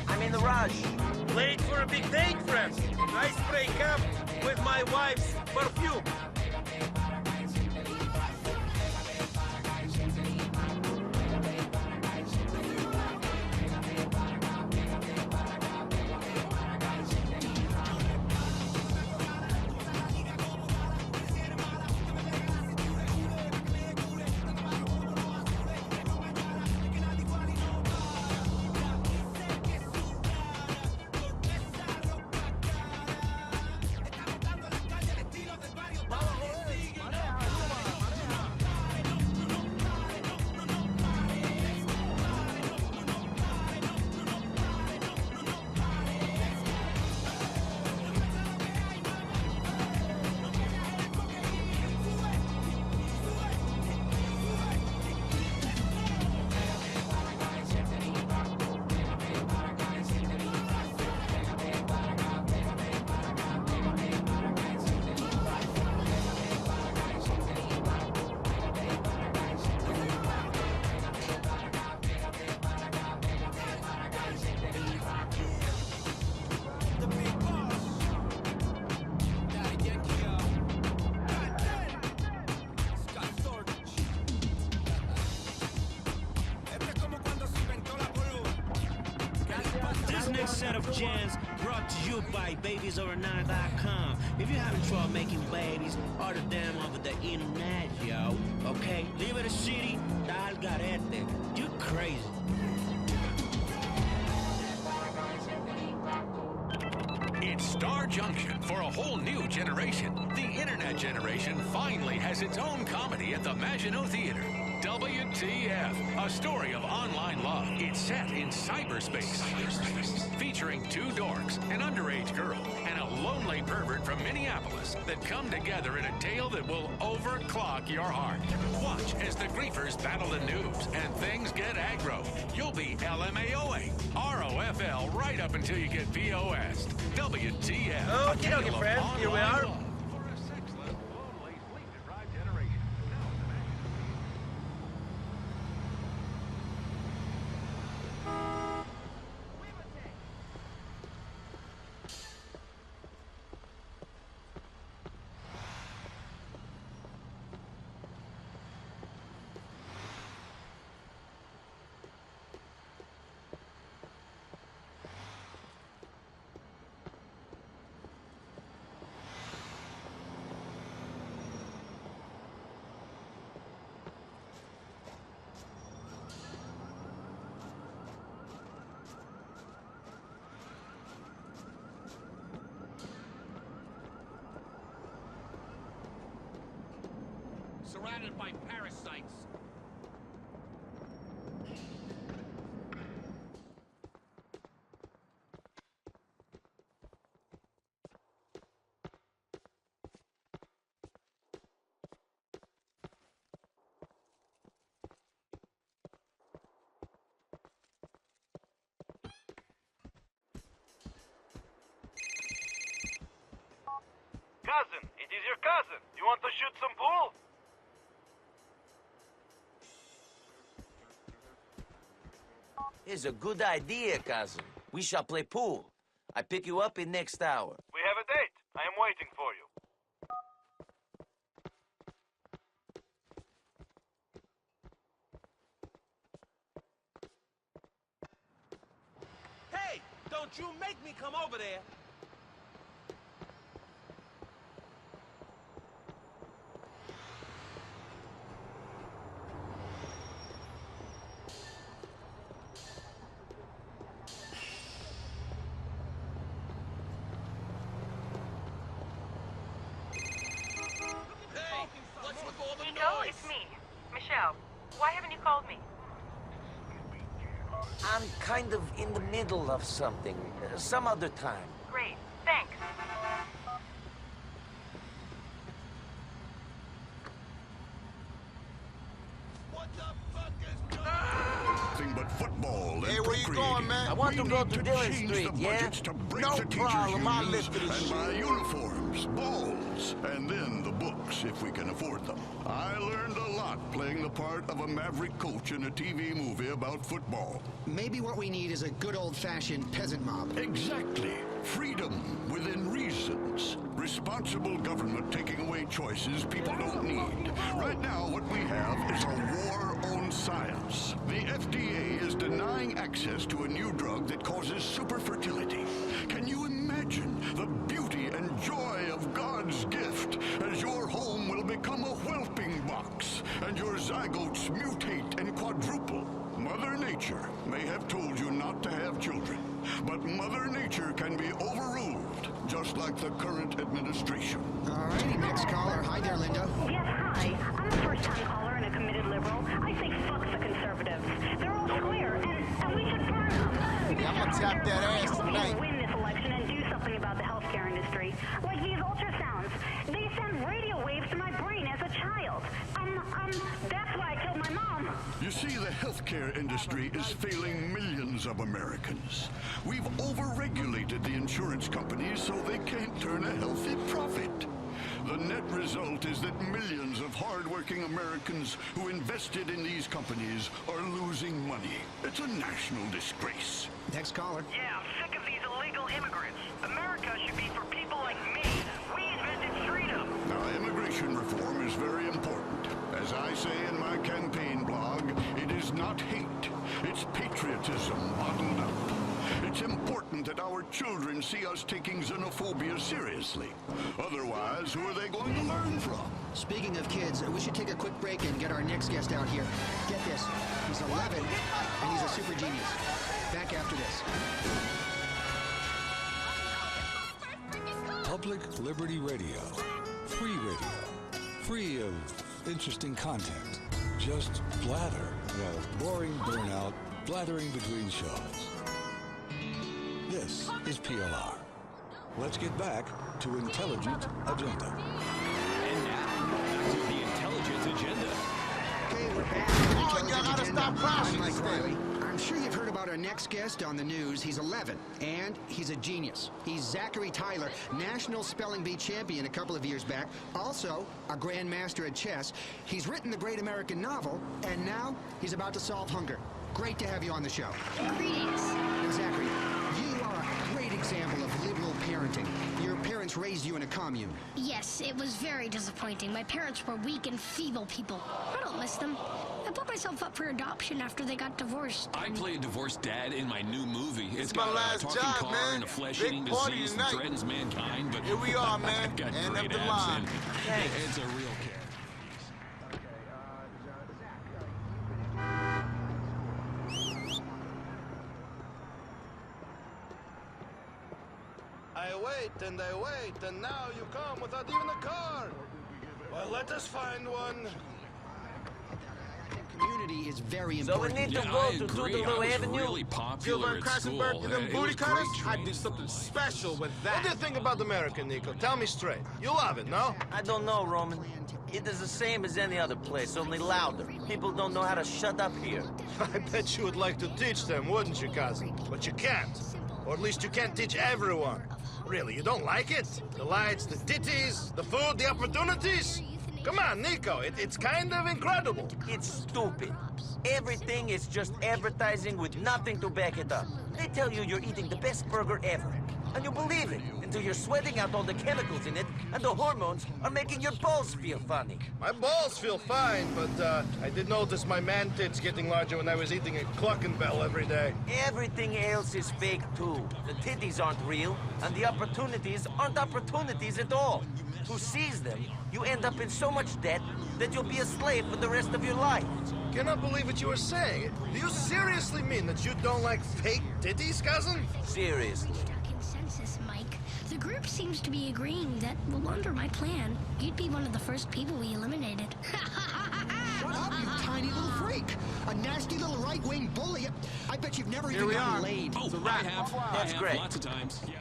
I'm in the rush. Late for a big date, friends. I spray cap with my wife's perfume. This next set of jams brought to you by BabiesOvernight.com. If you're having trouble making babies, order them over the internet, yo. Okay? Liberty City, dal garete. You crazy. It's Star Junction for a whole new generation. The internet generation finally has its own comedy at the Maginot Theater. WTF, a story of online love. It's set in cyberspace. Featuring two dorks, an underage girl, and a lonely pervert from Minneapolis that come together in a tale that will overclock your heart. Watch as the griefers battle the noobs and things get aggro. You'll be LMAOing, ROFL right up until you get POS'd. WTF. Okie dokie, friends. Here we are. surrounded by parasites. Cousin, it is your cousin. You want to shoot some pool? It's a good idea, cousin. We shall play pool. I pick you up in next hour. We have a date. I am waiting for you. Hey, don't you make me come over there. Nico, it's me, Michelle. Why haven't you called me? I'm kind of in the middle of something. Some other time. Great, thanks. Nothing but football and Hey, where you going, man? I want to go to Dillon change Street, the yeah? budgets to break No the teachers' problem, I'll unions lift this and buy shit. uniforms, balls, and then the books if we can afford them. I learned a lot playing the part of a maverick coach in a TV movie about football. Maybe what we need is a good old-fashioned peasant mob. Exactly. Freedom within reasons. Responsible government taking away choices people don't need. Right now, what we have is a war on science. The FDA is denying access to a new drug that causes superfertility. Can you imagine the beauty and joy of God's gift as your home will become a whelping box and your zygotes mutate and quadruple? Mother Nature may have told you not to have children, but Mother Nature can be overruled, just like the current administration. All righty, next caller. Hi there, Linda. Yes, hi. I'm a first-time caller and a committed liberal. I say fuck the conservatives. They're all square, and we should burn them. Yeah, I'm gonna tap that ass tonight. Win this election and do something about the healthcare industry. Like these ultrasounds. They send radio waves to my brain as a child. That's why I killed my mom. You see, the healthcare industry is failing millions of Americans. We've overregulated the insurance companies so they can't turn a healthy profit. The net result is that millions of hardworking Americans who invested in these companies are losing money. It's a national disgrace. Next caller. Yeah, I'm sick of these illegal immigrants. America should be for people like me. We invented freedom. Now, immigration reform is very important. As I say in my campaign blog, it is not hate. It's patriotism bottled up. It's important that our children see us taking xenophobia seriously. Otherwise, who are they going to learn from? Speaking of kids, we should take a quick break and get our next guest out here. Get this, he's 11, and he's a super genius. Back after this. Public Liberty Radio. Free radio. Free of interesting content. Just blather. Boring burnout, blathering between shows. This is PLR. Let's get back to Intelligent Agenda. And now, back to the Intelligence Agenda. Okay, we're back. Oh, you gotta stop crashing I'm Mike this Riley. thing. I'm sure you've heard about our next guest on the news. He's 11, and he's a genius. He's Zachary Tyler, National Spelling Bee champion a couple of years back, also a grandmaster at chess. He's written the great American novel, and now he's about to solve hunger. Great to have you on the show. Greetings. Now, Zachary, you are a great example of liberal parenting. Your parents raised you in a commune. Yes, it was very disappointing. My parents were weak and feeble people. I don't miss them. I put myself up for adoption after they got divorced. I play a divorced dad in my new movie. It's my got a last talking job, car man. and a flesh-eating Big party disease tonight. that threatens mankind, but Here we are, man. I've got End great of the abs line. and it's a real care. I wait, and now you come without even a car. Well, let us find one. community is very So we important. need to go to Doodle Avenue. Really popular at school. Them booty cutters? I'd do something special with that. What do you think about America, Nico? Tell me straight. You love it, no? I don't know, Roman. It is the same as any other place, only louder. People don't know how to shut up here. I bet you would like to teach them, wouldn't you, cousin? But you can't. Or at least you can't teach everyone. Really, you don't like it? The lights, the titties, the food, the opportunities? Come on, Nico, it's kind of incredible. It's stupid. Everything is just advertising with nothing to back it up. They tell you you're eating the best burger ever. And you believe it until you're sweating out all the chemicals in it and the hormones are making your balls feel funny. My balls feel fine, but I did notice my man tits getting larger when I was eating a Cluckenbell every day. Everything else is fake too. The titties aren't real and the opportunities aren't opportunities at all. To seize them, you end up in so much debt that you'll be a slave for the rest of your life. Cannot believe what you were saying. Do you seriously mean that you don't like fake titties, cousin? Seriously. Consensus, Mike. The group seems to be agreeing that, well, under my plan, you'd be one of the first people we eliminated. Shut up, you tiny little freak! A nasty little right-wing bully. I bet you've never even gotten laid. Oh, I have. That's I have great. Lots of times. Yeah.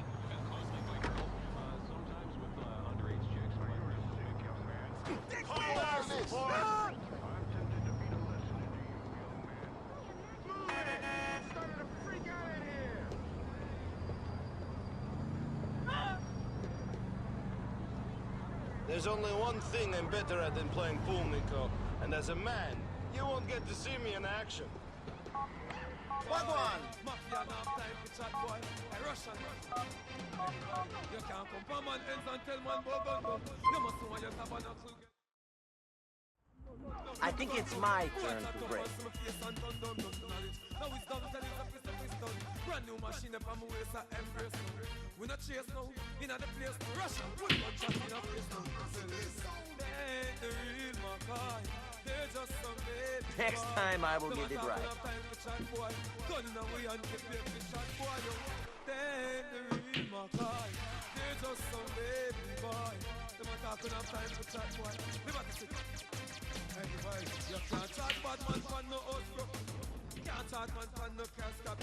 There's only one thing I'm better at than playing pool, Nico. And as a man, you won't get to see me in action. What one? I think it's my turn to break. Brand new machine up on my waist, I embrace now. We not chase now, in the place now. Russia, put one shot in a place now. They ain't the real Mackay. They're just some baby. Next time I will get it right. Gun in a way and get baby shot boy. They ain't the real Mackay. They're just some baby boy. Them a talking of time for chat boy. Liberty City. Anyway, you can't chat bad man for no house bro. Can't talk man for no cash cap.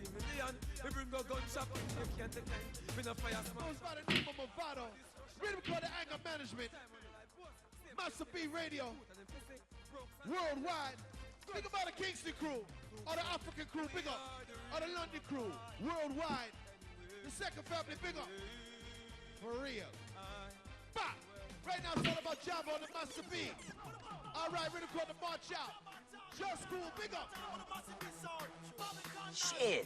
50 million, we bring a gun shop. You can't take time, we no fire smoke. Goes by the name of Movado. Rhythm called the Anger Management. Master B Radio. Worldwide. Think about the Kingston crew. Or the African crew, big up. Or the London crew, worldwide. The second family, big up. For real. Bah! Right now it's all about Java on the Master B. Alright, rhythm called the March Out. Just cool, big up. Shit.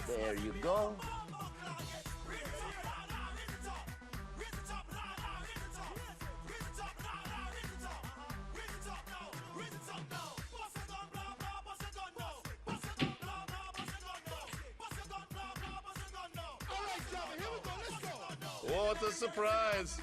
There you go. What a surprise!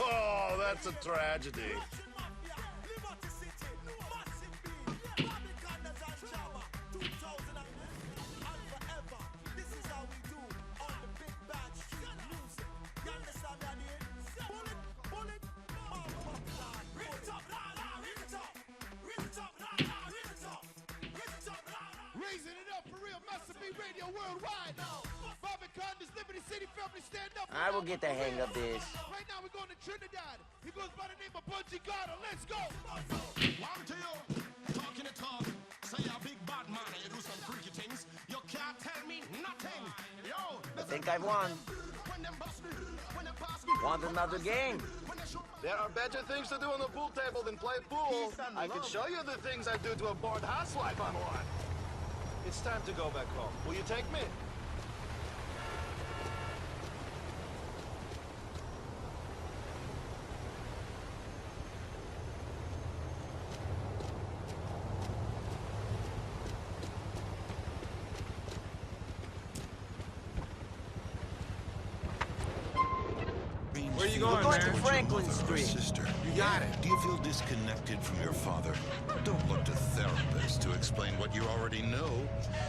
Oh, that's a tragedy. worldwide. Barbican, this Liberty City family, stand up. I will get the hang of this. Right now we're going to Trinidad. He goes by the name of Bunchy Carter. Let's go. One to you, talking the talk. Say you're a big bad man and you do some freaky things. You can't tell me nothing. Yo, I think I've won. Want another game? There are better things to do on the pool table than play pool. I can show you the things I do to a bored housewife on one. It's time to go back home. Will you take me? Where you going, We're going to Franklin Street. Sister, You got it. do you feel disconnected from your father? Don't look to therapists to explain what you already know.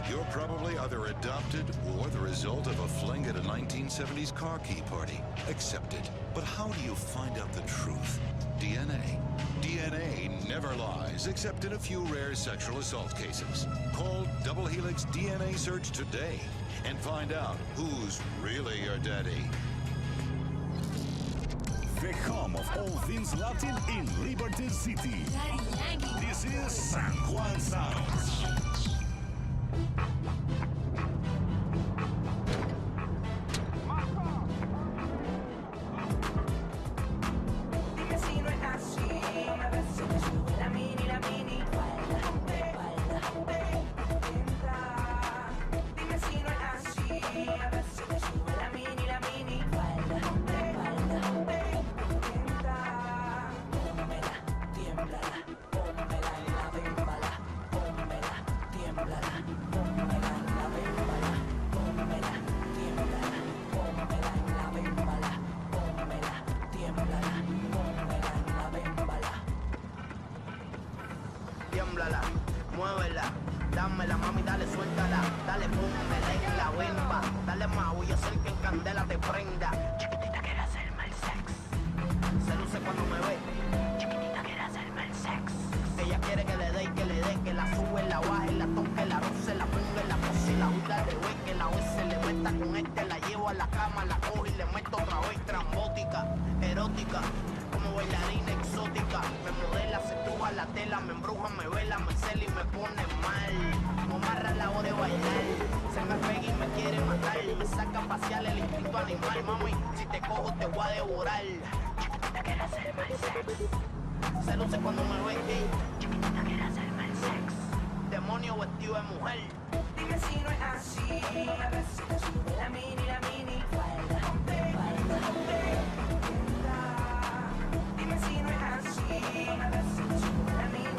You're probably either adopted or the result of a fling at a 1970s car key party. Accepted. But how do you find out the truth? DNA. DNA never lies, except in a few rare sexual assault cases. Call Double Helix DNA Search today and find out who's really your daddy. The home of all things Latin in Liberty City. This is San Juan Sounds. Dime si no es así, a ver si me sube la mini, Dime si no es así, a ver si me sube la mini, Tiémblala, muévela, dámela, mami, dale, suéltala, dale, pum, me la bimba, dale más, voy a hacer que en candela te prenda. Chiquitita quiere hacerme el sex, se luce cuando me ve. Chiquitita quiere hacerme el sex, ella quiere que le dé y que le dé, que la sube, la baje, la toque, la roce, la ponga, la pose, la juzga de güey, que la vez se le meta con la llevo a la cama, la cojo y le meto otra vez, trambótica, erótica. Como bailarina exótica, me modela, se estruja la tela, me embruja, me vela, me cela y me pone mal. No amarra la hora de bailar, se me pega y me quiere matar. Me saca a pasear el instinto animal, mami, si te cojo te voy a devorar. Chiquitita quiere hacerme el sex, se luce cuando me ve gay. Chiquitita quiere hacerme el sex, demonio vestido de mujer. Dime si no es así, a ver si me sube la mini, Dime si no es así, a ver si me sube la mini,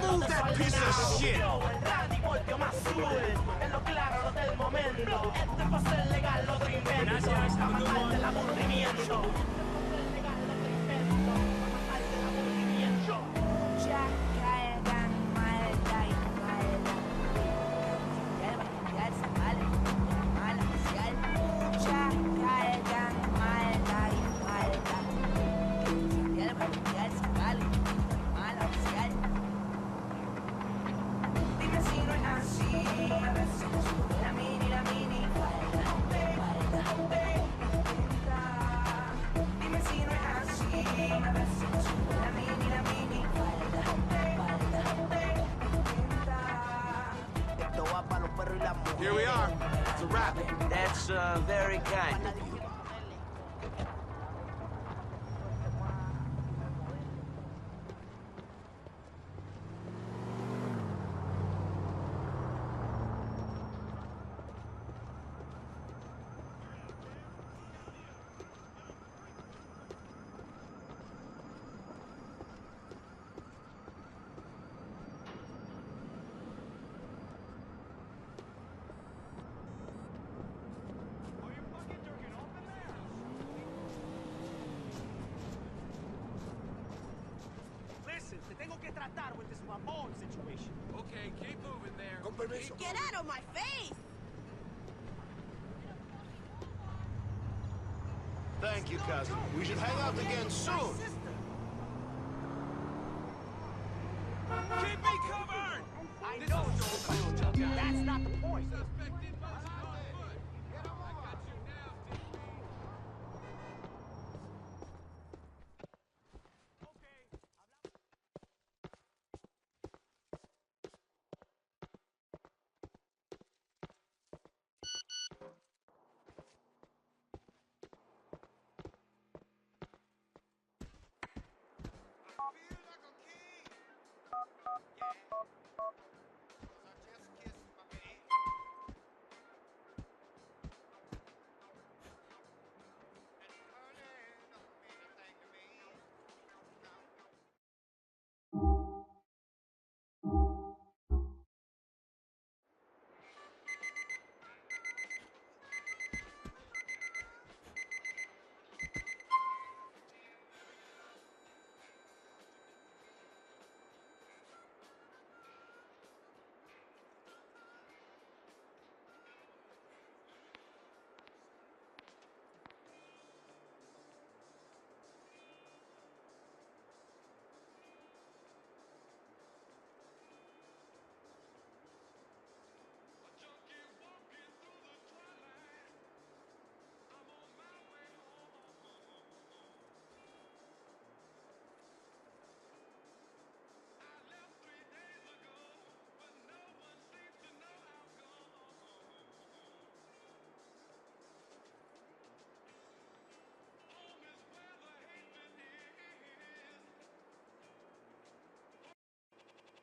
Move that piece of shit! Here we are. It's a wrap. That's very kind of you. tratar with this Mamon situation. Okay, keep moving there. Con permiso. Get out of my face! Thank you, cousin. We should hang out again soon.